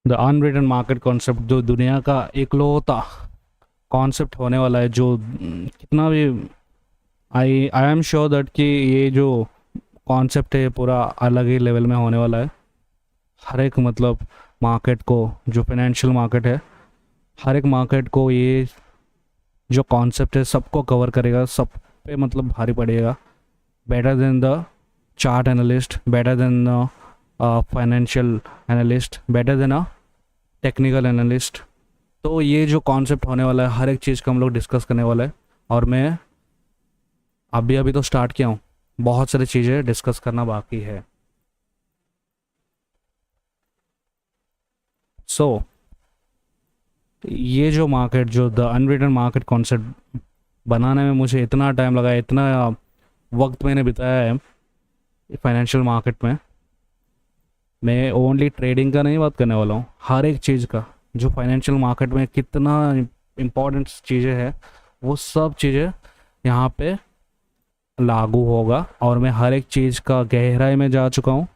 The unwritten market concept जो दुनिया का इकलौता कॉन्सेप्ट होने वाला है, जो कितना भी आई आई एम श्योर दैट कि ये जो कॉन्सेप्ट है पूरा अलग ही लेवल में होने वाला है। हर एक मतलब मार्केट को, जो फाइनेंशियल मार्केट है, हर एक मार्केट को ये जो कॉन्सेप्ट है सबको कवर करेगा, सब पे मतलब भारी पड़ेगा। Better than the chart analyst, better than financial analyst, better than a technical analyst. तो ये जो कॉन्सेप्ट होने वाला है, हर एक चीज़ का हम लोग डिस्कस करने वाला है। और मैं अभी अभी तो स्टार्ट किया हूँ, बहुत सारी चीज़ें डिस्कस करना बाकी है। सो ये जो मार्केट, जो द अनरिटन मार्केट कॉन्सेप्ट बनाने में मुझे इतना टाइम लगा, इतना वक्त मैंने बिताया है फाइनेंशियल मार्केट में। मैं ओनली ट्रेडिंग का नहीं बात करने वाला हूँ, हर एक चीज़ का जो फाइनेंशियल मार्केट में कितना इम्पोर्टेंट चीज़ें हैं, वो सब चीज़ें यहाँ पे लागू होगा। और मैं हर एक चीज़ का गहराई में जा चुका हूँ,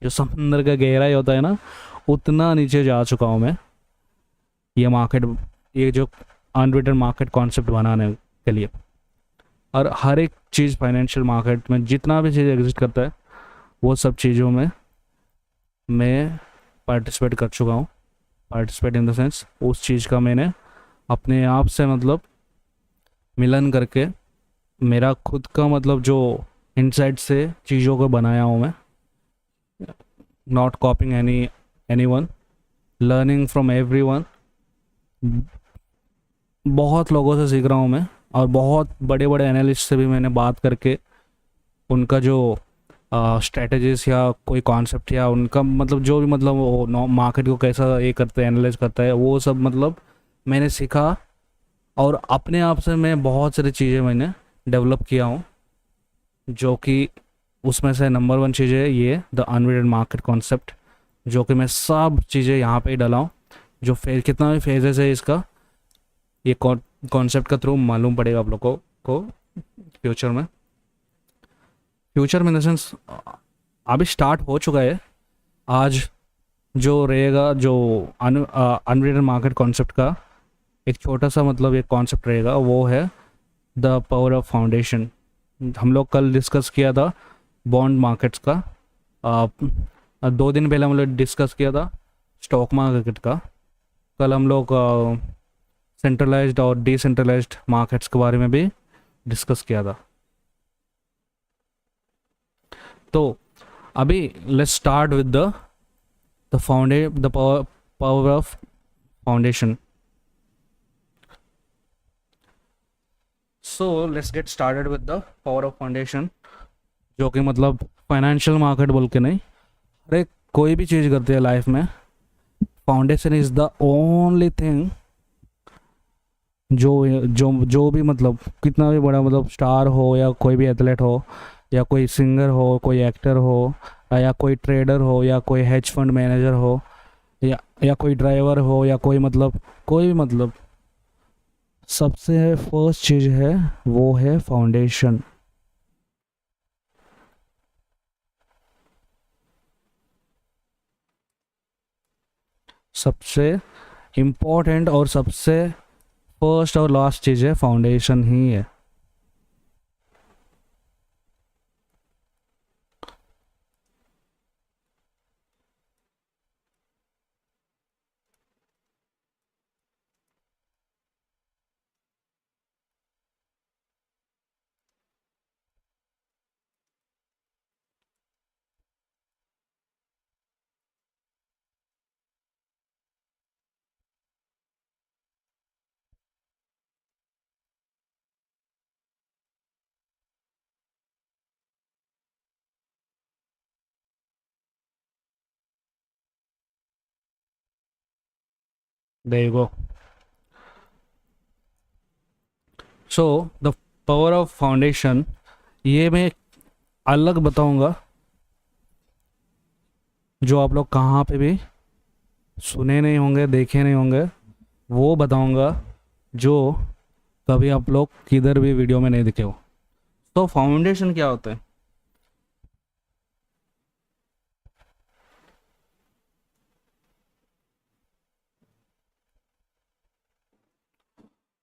जो समंदर का गहराई होता है ना, उतना नीचे जा चुका हूँ मैं ये मार्केट, ये जो अनरिटन मार्केट कॉन्सेप्ट बनाने के लिए। और हर एक चीज़ फाइनेंशियल मार्केट में जितना भी चीज़ एग्जिस्ट करता है वो सब चीज़ों में मैं पार्टिसिपेट कर चुका हूँ। पार्टिसिपेट इन द सेंस उस चीज़ का मैंने अपने आप से मतलब मिलन करके मेरा खुद का मतलब जो इनसाइड से चीज़ों को बनाया हूँ मैं। Not copying any one, learning from every one. बहुत लोगों से सीख रहा हूँ मैं, और बहुत बड़े बड़े एनालिस्ट से भी मैंने बात करके उनका जो स्ट्रेटजीज या कोई कॉन्सेप्ट या उनका मतलब जो भी मतलब वो मार्केट को कैसा ये करते हैं, एनालाइज करता है, वो सब मतलब मैंने सीखा। और अपने आप से मैं बहुत सारी चीज़ें मैंने डेवलप किया हूँ, जो कि उसमें से नंबर वन चीज़ है ये द अनरिटेड मार्केट कॉन्सेप्ट, जो कि मैं सब चीज़ें यहाँ पे ही डाला हूँ। जो कितना भी फेजेस है इसका, ये कॉन्सेप्ट का थ्रू मालूम पड़ेगा आप लोगों को फ्यूचर में। फ्यूचर में इन द सेंस अभी स्टार्ट हो चुका है। आज जो रहेगा जो अनरिटेड मार्केट कॉन्सेप्ट का एक छोटा सा मतलब एक कॉन्सेप्ट रहेगा, वो है द पावर ऑफ फाउंडेशन। हम लोग कल डिस्कस किया था बॉन्ड मार्केट्स का। आ, 2 दिन पहले हम लोग डिस्कस किया था स्टॉक मार्केट का। कल हम लोग सेंट्रलाइज्ड और डिसेंट्रलाइज्ड मार्केट्स के बारे में भी डिस्कस किया था। तो अभी let's start with the power of foundation. So let's get started with the power of foundation, जो कि मतलब फाइनेंशियल मार्केट बोल के नहीं, अरे कोई भी चीज़ करते हैं लाइफ में, foundation is the only thing जो जो भी मतलब कितना भी बड़ा मतलब स्टार हो या कोई भी एथलीट हो या कोई सिंगर हो, कोई एक्टर हो, या कोई ट्रेडर हो, या कोई हेज फंड मैनेजर हो, या कोई ड्राइवर हो, या कोई मतलब कोई भी मतलब, सबसे फर्स्ट चीज़ है वो है फाउंडेशन। सबसे इम्पोर्टेंट और सबसे फर्स्ट और लास्ट चीज़ है फाउंडेशन ही है। देखो, सो द पावर ऑफ फाउंडेशन ये मैं अलग बताऊंगा, जो आप लोग कहाँ पे भी सुने नहीं होंगे, देखे नहीं होंगे, वो बताऊंगा जो कभी आप लोग किधर भी वीडियो में नहीं दिखे हो। तो फाउंडेशन क्या होता है?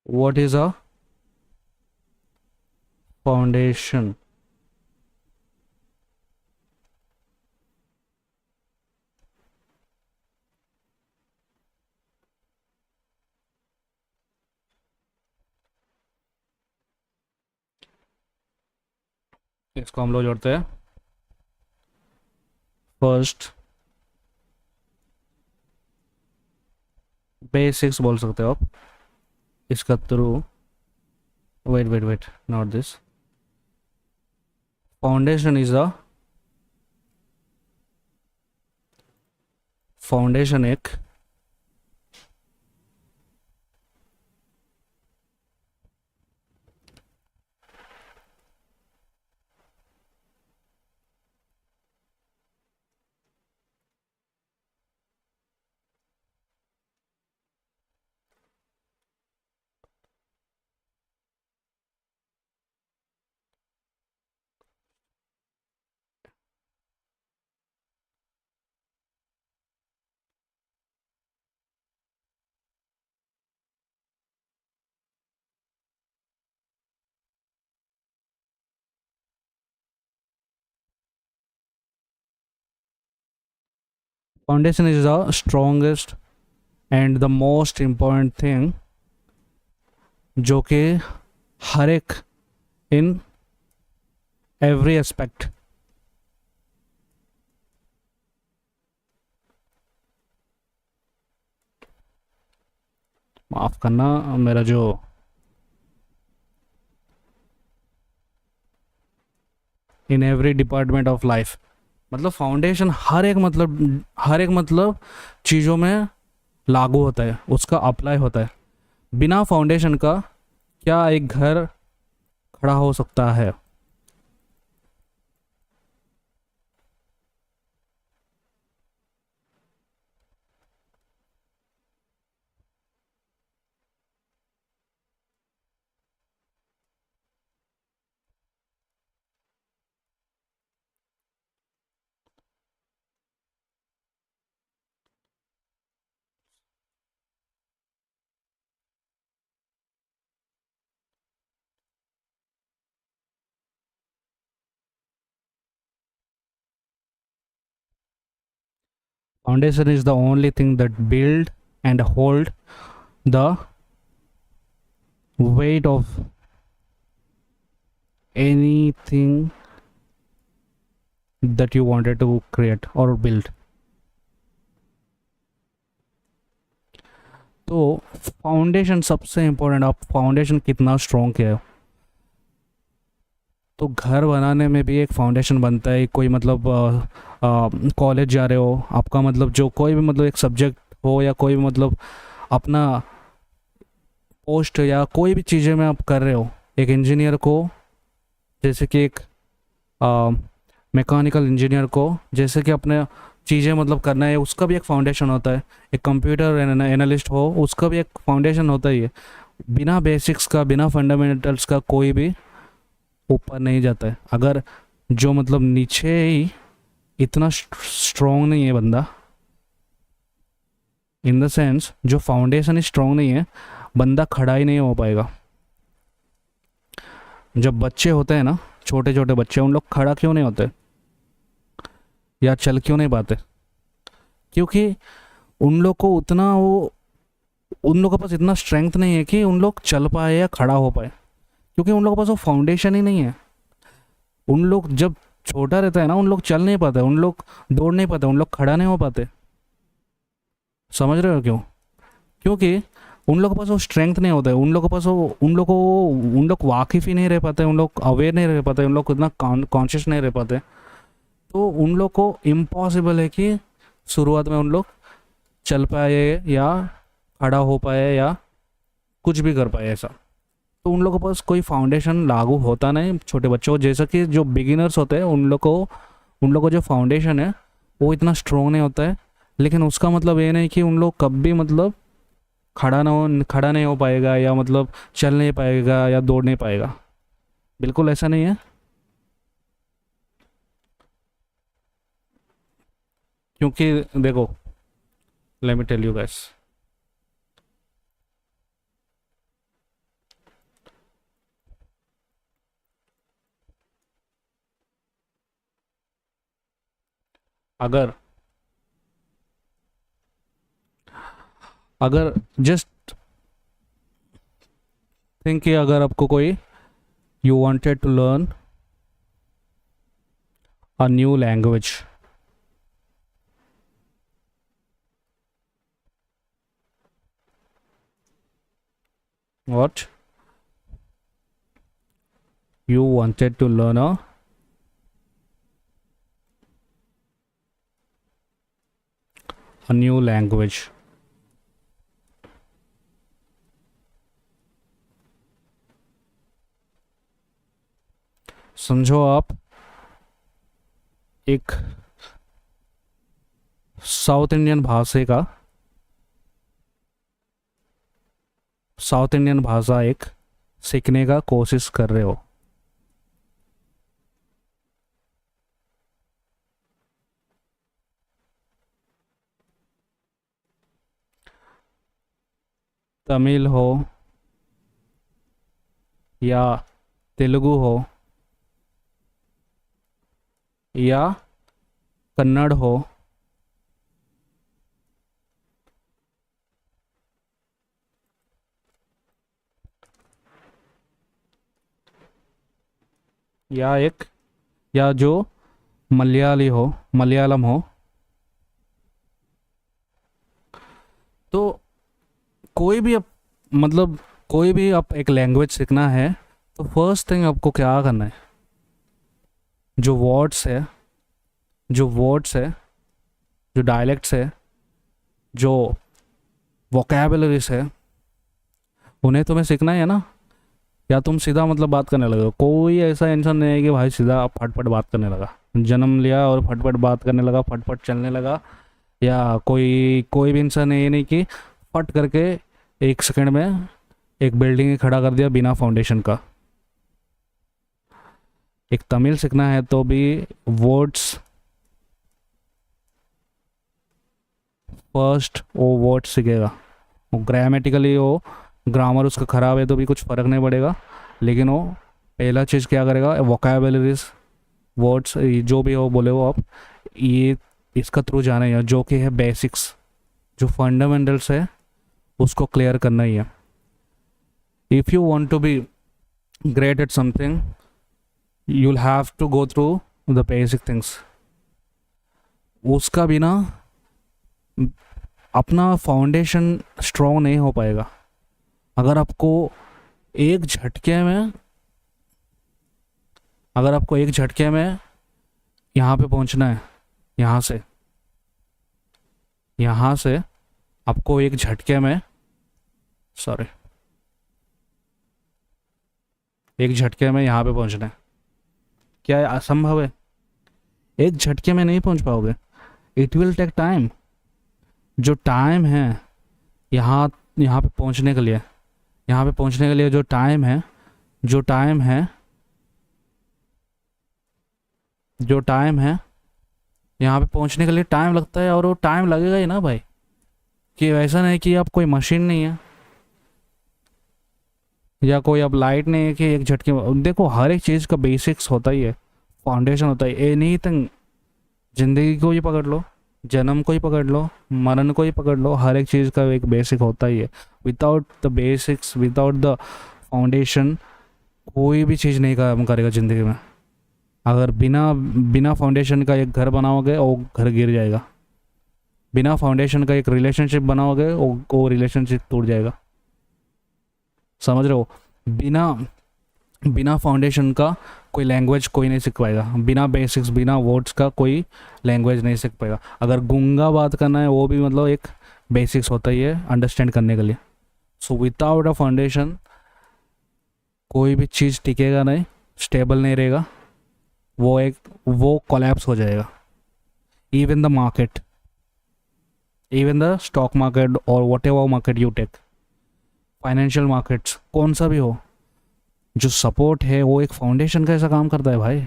What is a foundation? इसको हम लोग जोड़ते हैं फर्स्ट बेसिक्स बोल सकते हो आप इसका through. Wait wait wait, not this. Foundation is a foundation एक foundation is the strongest and the most important thing जो कि हर एक इन एवरी एस्पेक्ट माफ करना मेरा जो in every department of life मतलब फाउंडेशन हर एक मतलब चीज़ों में लागू होता है, उसका अप्लाई होता है। बिना फाउंडेशन का क्या एक घर खड़ा हो सकता है? Foundation is the only thing that build and hold the weight of anything that you wanted to create or build. तो फाउंडेशन सबसे इम्पोर्टेंट, आप फाउंडेशन कितना स्ट्रॉन्ग है। तो घर बनाने में भी एक फाउंडेशन बनता है। कोई मतलब कॉलेज जा रहे हो, आपका मतलब जो कोई भी मतलब एक सब्जेक्ट हो या कोई भी मतलब अपना पोस्ट या कोई भी चीज़ें में आप कर रहे हो, एक इंजीनियर को जैसे कि एक मैकेनिकल इंजीनियर को जैसे कि अपने चीज़ें मतलब करना है, उसका भी एक फाउंडेशन होता है। एक कंप्यूटर एनालिस्ट हो, उसका भी एक फाउंडेशन होता ही है। बिना बेसिक्स का, बिना फंडामेंटल्स का कोई भी ऊपर नहीं जाता है। अगर जो मतलब नीचे ही इतना स्ट्रॉन्ग नहीं है बंदा, इन द सेंस जो फाउंडेशन ही स्ट्रॉन्ग नहीं है, बंदा खड़ा ही नहीं हो पाएगा। जब बच्चे होते हैं ना, छोटे छोटे बच्चे, उन लोग खड़ा क्यों नहीं होते या चल क्यों नहीं पाते? क्योंकि उन लोग को उतना उन लोगों के पास इतना स्ट्रेंथ नहीं है कि उन लोग चल पाए या खड़ा हो पाए, क्योंकि उन लोगों के पास वो फाउंडेशन ही नहीं है। उन लोग जब छोटा रहता है ना, उन लोग चल नहीं पाते, उन लोग दौड़ नहीं पाते, उन लोग खड़ा नहीं हो पाते। समझ रहे हो क्यों? क्योंकि उन लोगों के पास वो स्ट्रेंथ नहीं होता है। उन लोगों के पास वो उन लोग वाकिफ़ ही नहीं रह पाते, उन लोग अवेयर नहीं रह पाते, उन लोग इतना कॉन्शियस नहीं रह पाते। तो उन लोग को इम्पॉसिबल है कि शुरुआत में उन लोग चल पाए या खड़ा हो पाए या कुछ भी कर पाए ऐसा। तो उन लोगों के पास कोई फाउंडेशन लागू होता नहीं। छोटे बच्चों को जैसा कि जो बिगिनर्स होते हैं, उन लोग को जो फाउंडेशन है वो इतना स्ट्रॉन्ग नहीं होता है। लेकिन उसका मतलब ये नहीं कि उन लोग कभी मतलब खड़ा नहीं हो पाएगा या मतलब चल नहीं पाएगा या दौड़ नहीं पाएगा। बिल्कुल ऐसा नहीं है। क्योंकि देखो, let me tell you guys, अगर अगर जस्ट थिंक कि अगर आपको कोई you wanted to learn a new language, what you wanted to learn a new language, समझो आप एक साउथ इंडियन भाषा एक सीखने का कोशिश कर रहे हो। तमिल हो या तेलुगु हो या कन्नड़ हो एक या जो मलयालम हो, तो कोई भी मतलब कोई भी आप एक लैंग्वेज सीखना है तो फर्स्ट थिंग आपको क्या करना है, जो वर्ड्स है जो वर्ड्स है जो डायलेक्ट्स है, जो वोकैबुलरीज है, उन्हें तुम्हें सीखना है ना। या तुम सीधा मतलब बात करने लगे हो। कोई ऐसा इंसान नहीं है कि भाई सीधा फटफट बात करने लगा, जन्म लिया और फटफट बात करने लगा, फटफट चलने लगा। या कोई कोई भी इंसान है ये नहीं कि फट करके 1 सेकंड में एक बिल्डिंग ही खड़ा कर दिया बिना फाउंडेशन का। एक तमिल सीखना है तो भी वर्ड्स फर्स्ट वो वर्ड सीखेगा। वो ग्रामेटिकली वो ग्रामर उसका ख़राब है तो भी कुछ फ़र्क नहीं पड़ेगा, लेकिन वो पहला चीज़ क्या करेगा, वोकैबुलरीज वर्ड्स जो भी हो बोले वो आप ये इसका थ्रू जाना ही है, जो कि है बेसिक्स, जो फंडामेंटल्स है उसको क्लियर करना ही है। If you want to be great at something you will have to go through the basic things. उसका बिना अपना फाउंडेशन स्ट्रॉन्ग नहीं हो पाएगा। अगर आपको एक झटके में यहाँ पे पहुँचना है, यहाँ से आपको एक झटके में यहाँ पे पहुँचना है, क्या ये असंभव है? एक झटके में नहीं पहुँच पाओगे। It will take time. जो टाइम है यहाँ पे पहुँचने के लिए, जो टाइम है यहाँ पे पहुँचने के लिए टाइम लगता है, और वो टाइम लगेगा ही ना भाई। कि वैसा नहीं कि आप कोई मशीन नहीं है या कोई अब लाइट नहीं है कि एक झटके में। देखो हर एक चीज़ का बेसिक्स होता ही है, फाउंडेशन होता है। एनीथिंग, जिंदगी को ही पकड़ लो, जन्म को ही पकड़ लो, मरण को ही पकड़ लो, हर एक चीज़ का एक बेसिक होता ही है। Without the basics, without the foundation कोई भी चीज़ नहीं काम करेगा ज़िंदगी में। अगर बिना फाउंडेशन का एक घर बनाओगे वो घर गिर जाएगा। बिना फाउंडेशन का एक रिलेशनशिप बनाओगे वो रिलेशनशिप टूट जाएगा। समझ रहे हो? बिना फाउंडेशन का कोई लैंग्वेज कोई नहीं सीख पाएगा। बिना बेसिक्स, बिना वर्ड्स का कोई लैंग्वेज नहीं सीख पाएगा। अगर गूंगा बात करना है वो भी मतलब एक बेसिक्स होता ही है अंडरस्टैंड करने के लिए। सो विदाउट अ फाउंडेशन कोई भी चीज़ टिकेगा नहीं, स्टेबल नहीं रहेगा, वो कोलैप्स हो जाएगा। इवन द स्टॉक मार्केट और whatever market you take, financial markets कौन सा भी हो, जो सपोर्ट है वो एक फाउंडेशन का ऐसा काम करता है भाई।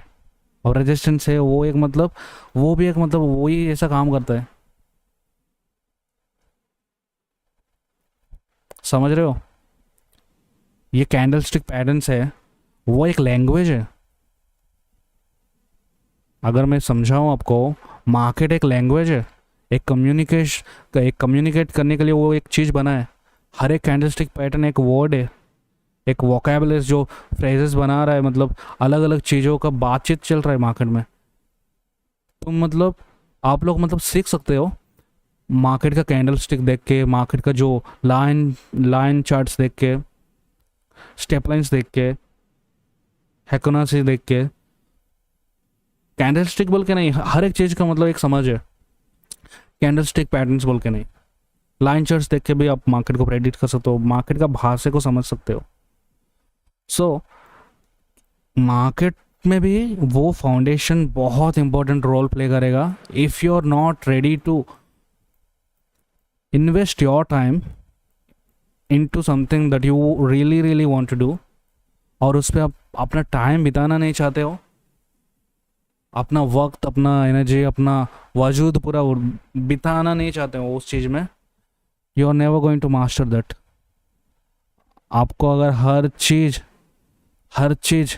और रेजिस्टेंस है वो भी एक मतलब वही ऐसा काम करता है। समझ रहे हो? ये कैंडलस्टिक पैटर्न्स है, वो एक लैंग्वेज है। अगर मैं समझाऊँ आपको, मार्केट एक लैंग्वेज है, एक कम्युनिकेट करने के लिए वो एक चीज़ बना है। हर एक कैंडलस्टिक पैटर्न एक वर्ड है, एक वोकैबुलरी जो फ्रेजेस बना रहा है, मतलब अलग अलग चीज़ों का बातचीत चल रहा है मार्केट में। तो मतलब आप लोग मतलब सीख सकते हो मार्केट का कैंडलस्टिक देख के, मार्केट का जो लाइन चार्ट्स देख के, स्टेप लाइन्स देख के, हैकोनासी देख के। कैंडलस्टिक बोल के नहीं, हर एक चीज़ का मतलब एक समझ है। कैंडलस्टिक पैटर्न्स बोल के नहीं, लाइन चार्ट्स देख के भी आप मार्केट को प्रेडिक्ट कर सकते हो, मार्केट का भाषा को समझ सकते हो। सो मार्केट में भी वो फाउंडेशन बहुत इंपॉर्टेंट रोल प्ले करेगा। If you are not ready to invest your time into something that you really want to do, और उस पर आप अपना टाइम बिताना नहीं चाहते हो, अपना वक्त, अपना एनर्जी, अपना वजूद पूरा बिताना नहीं चाहते हो उस चीज़ में, you are never going to master that. आपको अगर हर चीज़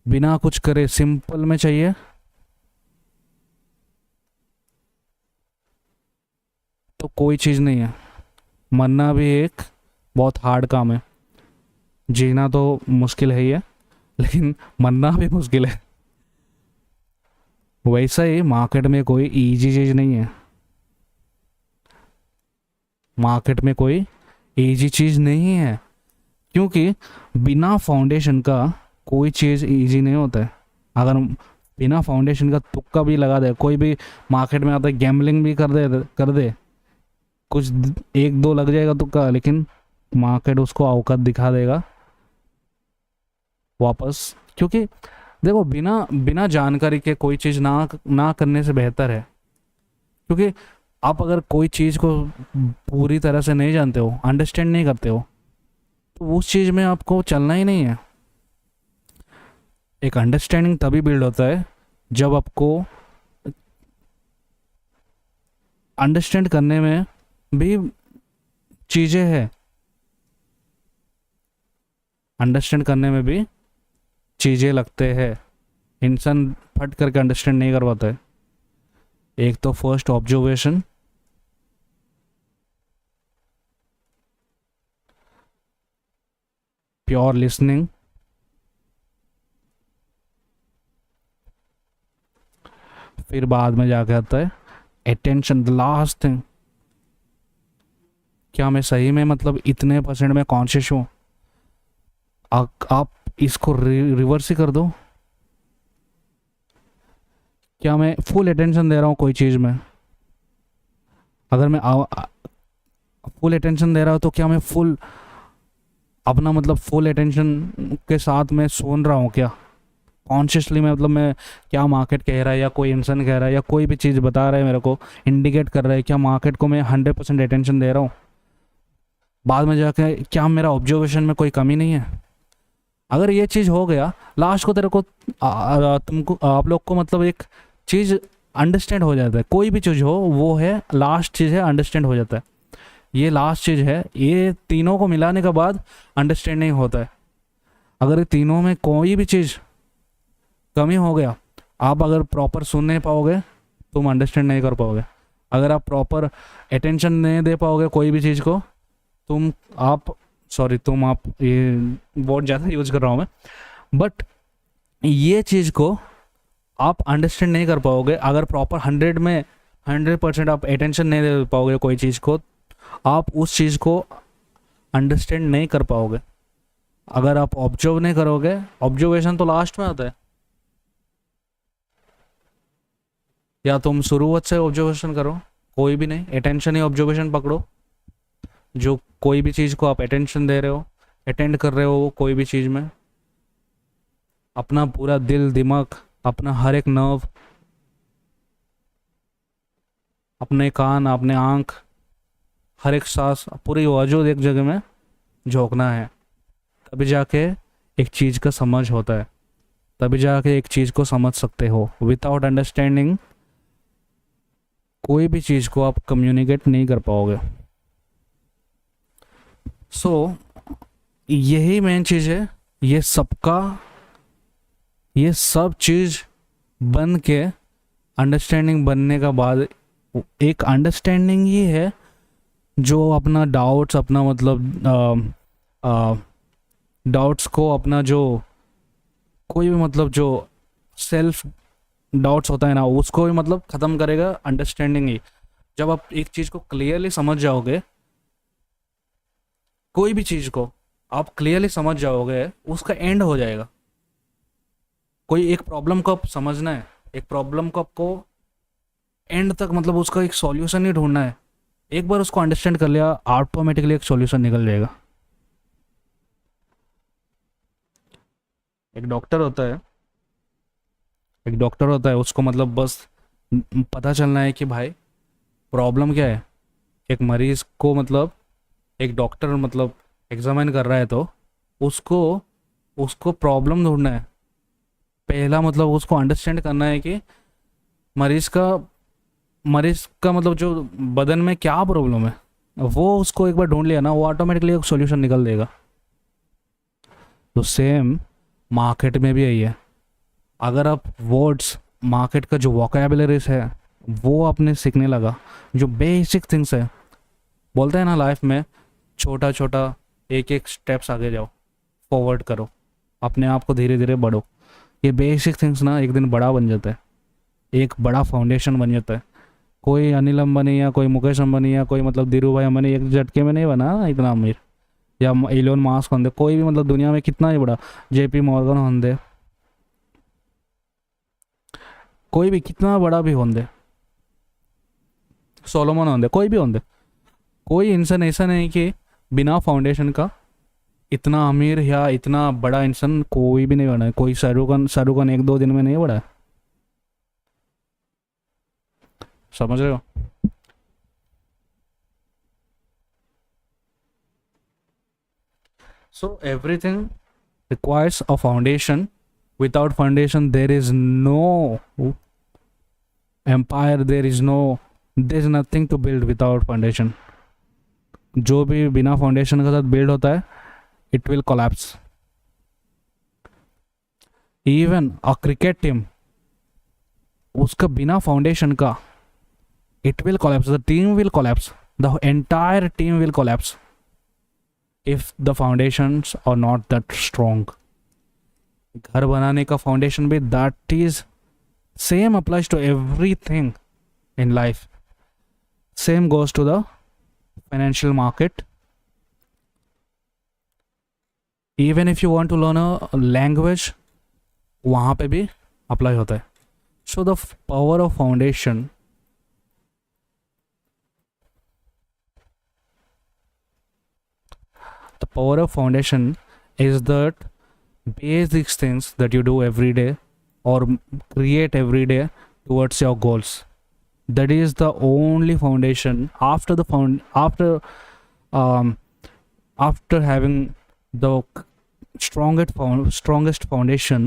बिना कुछ करे सिंपल में चाहिए, तो कोई चीज़ नहीं है। मरना भी एक बहुत हार्ड काम है, जीना तो मुश्किल है ही है, लेकिन मरना भी मुश्किल है। वैसा ही मार्केट में कोई इजी चीज़ नहीं है। मार्केट में कोई इजी चीज़ नहीं है, क्योंकि बिना फाउंडेशन का कोई चीज़ इजी नहीं होता है। अगर बिना फाउंडेशन का तुक्का भी लगा दे, कोई भी मार्केट में आता है गैम्बलिंग भी कर दे, कुछ एक दो लग जाएगा तुक्का, लेकिन मार्केट उसको औकात दिखा देगा वापस। क्योंकि देखो, बिना बिना जानकारी के कोई चीज़ ना ना करने से बेहतर है। क्योंकि आप अगर कोई चीज़ को पूरी तरह से नहीं जानते हो, अंडरस्टैंड नहीं करते हो, तो उस चीज़ में आपको चलना ही नहीं है। एक अंडरस्टैंडिंग तभी बिल्ड होता है जब आपको अंडरस्टैंड करने में भी चीज़ें हैं, अंडरस्टैंड करने में भी चीज़ें लगते हैं। इंसान फट करके अंडरस्टैंड नहीं कर पाता है। एक तो फर्स्ट ऑब्जर्वेशन, प्योर लिसनिंग, फिर बाद में जाके आता है अटेंशन, द लास्ट थिंग। क्या मैं सही में मतलब इतने परसेंट में कॉन्शियस हूँ? आप इसको रिवर्स ही कर दो। क्या मैं फुल अटेंशन दे रहा हूँ कोई चीज़ में? अगर मैं फुल अटेंशन दे रहा हूँ तो क्या मैं फुल अपना मतलब फुल अटेंशन के साथ मैं सुन रहा हूँ क्या? कॉन्शियसली मैं मतलब मैं क्या मार्केट कह रहा है या कोई इंसान कह रहा है या कोई भी चीज़ बता रहा है मेरे को, इंडिकेट कर रहा है, क्या मार्केट को मैं 100% अटेंशन दे रहा हूँ? बाद में जाके क्या मेरा ऑब्जर्वेशन में कोई कमी नहीं है? अगर ये चीज़ हो गया, लास्ट को तेरे को तुमको आप लोग को मतलब एक चीज़ अंडरस्टैंड हो जाता है। कोई भी चीज़ हो, वो है लास्ट चीज़ है, अंडरस्टैंड हो जाता है। ये लास्ट चीज़ है, ये तीनों को मिलाने के बाद अंडरस्टैंडिंग होता है। अगर ये तीनों में कोई भी चीज़ कमी हो गया, आप अगर प्रॉपर सुन नहीं पाओगे, तुम अंडरस्टैंड नहीं कर पाओगे। अगर आप प्रॉपर अटेंशन नहीं दे पाओगे कोई भी चीज़ को, आप ये बहुत ज़्यादा यूज कर रहा हूँ मैं, बट ये चीज़ को आप अंडरस्टैंड नहीं कर पाओगे। अगर प्रॉपर 100% आप अटेंशन नहीं दे पाओगे कोई चीज़ को, आप उस चीज़ को अंडरस्टैंड नहीं कर पाओगे। अगर आप ऑब्जर्व नहीं करोगे, ऑब्जर्वेशन तो लास्ट में आता है, या तुम शुरुआत से ऑब्जर्वेशन करो, कोई भी नहीं, अटेंशन ही ऑब्जर्वेशन पकड़ो। जो कोई भी चीज़ को आप अटेंशन दे रहे हो, अटेंड कर रहे हो कोई भी चीज़ में, अपना पूरा दिल दिमाग, अपना हर एक नर्व, अपने कान, अपने आँख, हर एक सांस, पूरी वजूद एक जगह में झोंकना है। तभी जाके एक चीज़ का समझ होता है, तभी जाके एक चीज़ को समझ सकते हो। विदाउट अंडरस्टैंडिंग कोई भी चीज़ को आप कम्युनिकेट नहीं कर पाओगे। सो यही मेन चीज़ है। ये सब चीज़ बन के अंडरस्टैंडिंग बनने का बाद एक अंडरस्टैंडिंग ही है जो अपना डाउट्स, अपना मतलब डाउट्स को, अपना जो कोई भी मतलब जो सेल्फ डाउट्स होता है ना, उसको भी मतलब ख़त्म करेगा अंडरस्टैंडिंग ही। जब आप एक चीज़ को क्लियरली समझ जाओगे, कोई भी चीज़ को आप क्लियरली समझ जाओगे, उसका एंड हो जाएगा। कोई एक प्रॉब्लम को आप समझना है, एक प्रॉब्लम को आपको एंड तक मतलब उसका एक सॉल्यूशन ही ढूंढना है। एक बार उसको अंडरस्टैंड कर लिया, ऑटोमेटिकली एक सॉल्यूशन निकल जाएगा। एक डॉक्टर होता है, उसको मतलब बस पता चलना है कि भाई प्रॉब्लम क्या है। एक मरीज को मतलब एक डॉक्टर मतलब एग्जामिन कर रहा है, तो उसको उसको प्रॉब्लम ढूंढना है। पहला मतलब उसको अंडरस्टैंड करना है कि मरीज का मतलब जो बदन में क्या प्रॉब्लम है, वो उसको एक बार ढूंढ लिया ना, वो ऑटोमेटिकली एक सॉल्यूशन निकल देगा। तो सेम मार्केट में भी यही है। अगर आप वर्ड्स, मार्केट का जो वोकैबुलरीज है वो आपने सीखने लगा, जो बेसिक थिंग्स है, बोलते हैं ना लाइफ में छोटा छोटा एक एक स्टेप्स आगे जाओ, फॉरवर्ड करो, अपने आप को धीरे धीरे बढ़ो। ये बेसिक थिंग्स ना एक दिन बड़ा बन जाता है, एक बड़ा फाउंडेशन बन जाता है। कोई अनिल अंबानी या कोई मुकेश अंबानी या कोई मतलब धीरू भाई अंबानी एक झटके में नहीं बना इतना अमीर, या एलोन मास्क होंगे, कोई भी मतलब दुनिया में कितना ही बड़ा, जेपी मॉर्गन होंगे, कोई भी कितना बड़ा भी होंगे, सोलोमन होंगे, कोई भी होंगे, कोई इंसान ऐसा नहीं कि बिना फाउंडेशन का इतना अमीर या इतना बड़ा इंसान कोई भी नहीं बना है। कोई शाहरुख खान 1-2 दिन में नहीं बढ़ा है। समझ रहे हो? So everything requires a foundation. Without foundation, there is no empire. There's nothing to build without foundation. जो भी बिना फाउंडेशन के साथ बिल्ड होता है, it will collapse. Even a cricket team, उसका बिना फाउंडेशन का, it will collapse. The team will collapse. The entire team will collapse if the foundations are not that strong. घर बनाने का फाउंडेशन भी that is same applies to everything in life. Same goes to the financial market. Even if you want to learn a language, वहाँ पे भी apply होता है. So the power of foundation, the power of foundation is that basic things that you do every day or create every day towards your goals. That is the only foundation. After having the strongest foundation,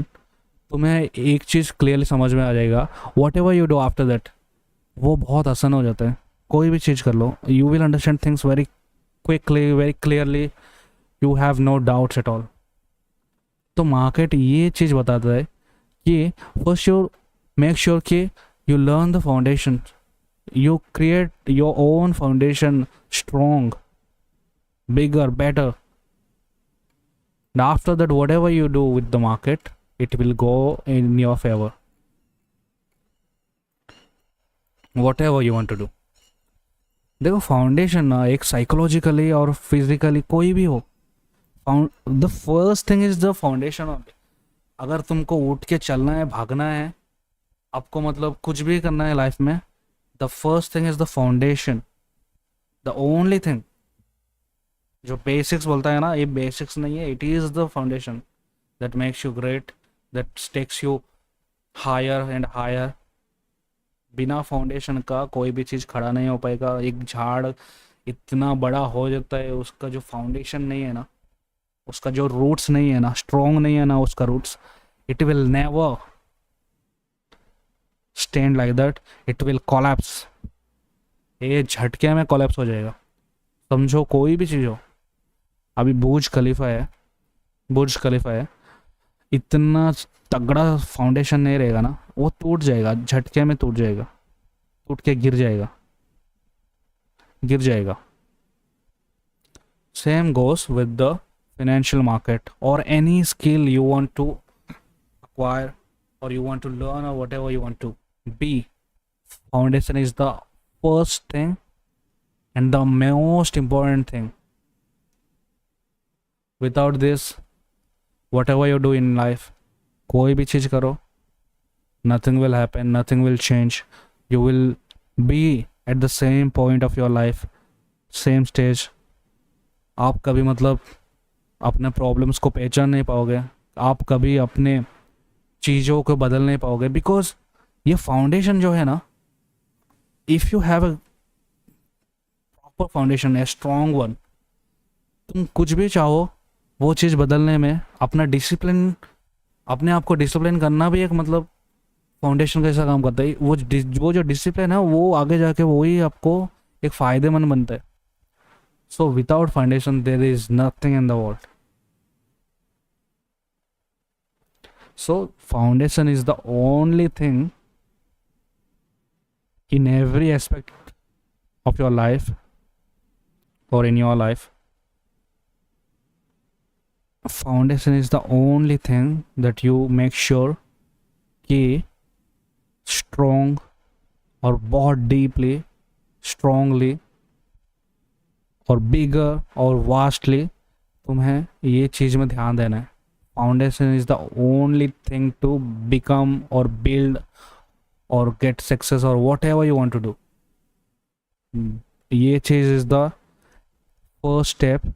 तुम्हें एक चीज़ clearly समझ में आ जाएगा. What ever you do after that, वो बहुत आसान हो जाता है. कोई भी चीज़ कर लो, you will understand things very quickly, very clearly. You have no doubts at all. तो मार्केट ये चीज़ बताता है कि फर्स्ट यू मेक श्योर कि you learn the foundation, you create your own foundation strong, bigger, better. After that whatever you do with the market, it will go in your favor. Whatever you want to do. देखो foundation ना एक psychologically और physically कोई भी हो, the first thing is the foundation of. अगर तुमको उठ के चलना है, भागना है, आपको मतलब कुछ भी करना है लाइफ में, the first thing is the foundation. The only thing. जो बेसिक्स बोलता है ना, ये बेसिक्स नहीं है, it is the foundation that makes you great, that takes you higher and higher. बिना फाउंडेशन का कोई भी चीज़ खड़ा नहीं हो पाएगा. एक झाड़ इतना बड़ा हो जाता है, उसका जो फाउंडेशन नहीं है ना, उसका जो रूट्स नहीं है ना, स्ट्रॉन्ग नहीं है ना उसका roots, it will never stand like that. It will collapse. ये झटके में कोलैप्स हो जाएगा. समझो कोई भी चीज़ हो. अभी बुर्ज खलीफा है, इतना तगड़ा फाउंडेशन नहीं रहेगा ना, वो टूट जाएगा, झटके में टूट जाएगा, टूट के गिर जाएगा. Same goes with the financial market और any skill you want to acquire or you want to learn or whatever you want to be. Foundation is the first thing and the most important thing. Without this, whatever you do in life, कोई भी चीज़ करो, nothing will happen, nothing will change. You will be at the same point of your life, same stage. आप कभी मतलब अपने problems को पहचान नहीं पाओगे, आप कभी अपने चीज़ों को बदल नहीं पाओगे, बिकॉज ये फाउंडेशन जो है ना, if you have a proper foundation, a strong one, तुम कुछ भी चाहो वो चीज़ बदलने में अपना डिसिप्लिन, अपने आप को डिसिप्लिन करना भी एक मतलब फाउंडेशन कैसा काम करता है. वो जो डिसिप्लिन है, वो आगे जाके वही आपको एक फ़ायदेमंद बनता है. So without foundation there is nothing in the world. So foundation is the only thing in every aspect of your life or in your life foundation is the only thing that you make sure कि strong और बहुत deeply, strongly और बिगर और vastly तुम्हें ये चीज़ में ध्यान देना है. Foundation is the only thing to become और बिल्ड और गेट सक्सेस और whatever you want to do. ये चीज़ इज द फर्स्ट स्टेप.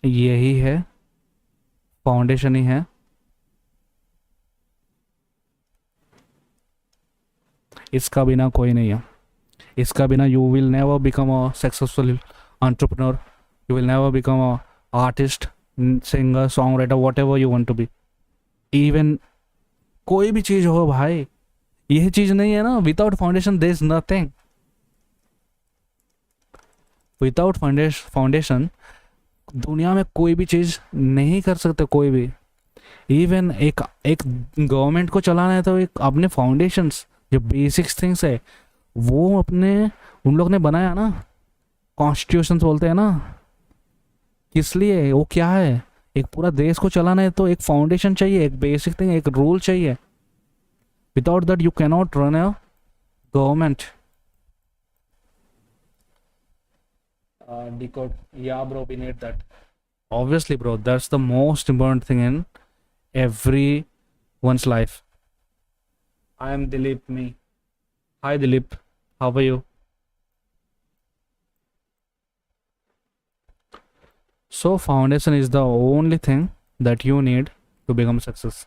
यही है, फाउंडेशन ही है. इसका बिना कोई नहीं है. इसका बिना you will never become a successful entrepreneur. You will never become a artist, singer, song writer, whatever you want to be. Even कोई भी चीज़ हो भाई, यही चीज़ नहीं है ना. Without foundation there is nothing. Without foundation दुनिया में कोई भी चीज़ नहीं कर सकते कोई भी. इवन एक एक गवर्नमेंट को चलाना है तो एक अपने फाउंडेशंस, जो बेसिक्स थिंग्स है वो अपने उन लोग ने बनाया ना. कॉन्स्टिट्यूशन बोलते हैं ना. किस लिए? वो क्या है, एक पूरा देश को चलाना है तो एक फाउंडेशन चाहिए, एक बेसिक थिंग, एक रूल चाहिए. Without that you cannot run a government. Decode. Yeah, bro, we need that. Obviously, bro, that's the most important thing in everyone's life. I am Dilip. Me. Hi, Dilip. How are you? So, foundation is the only thing that you need to become success.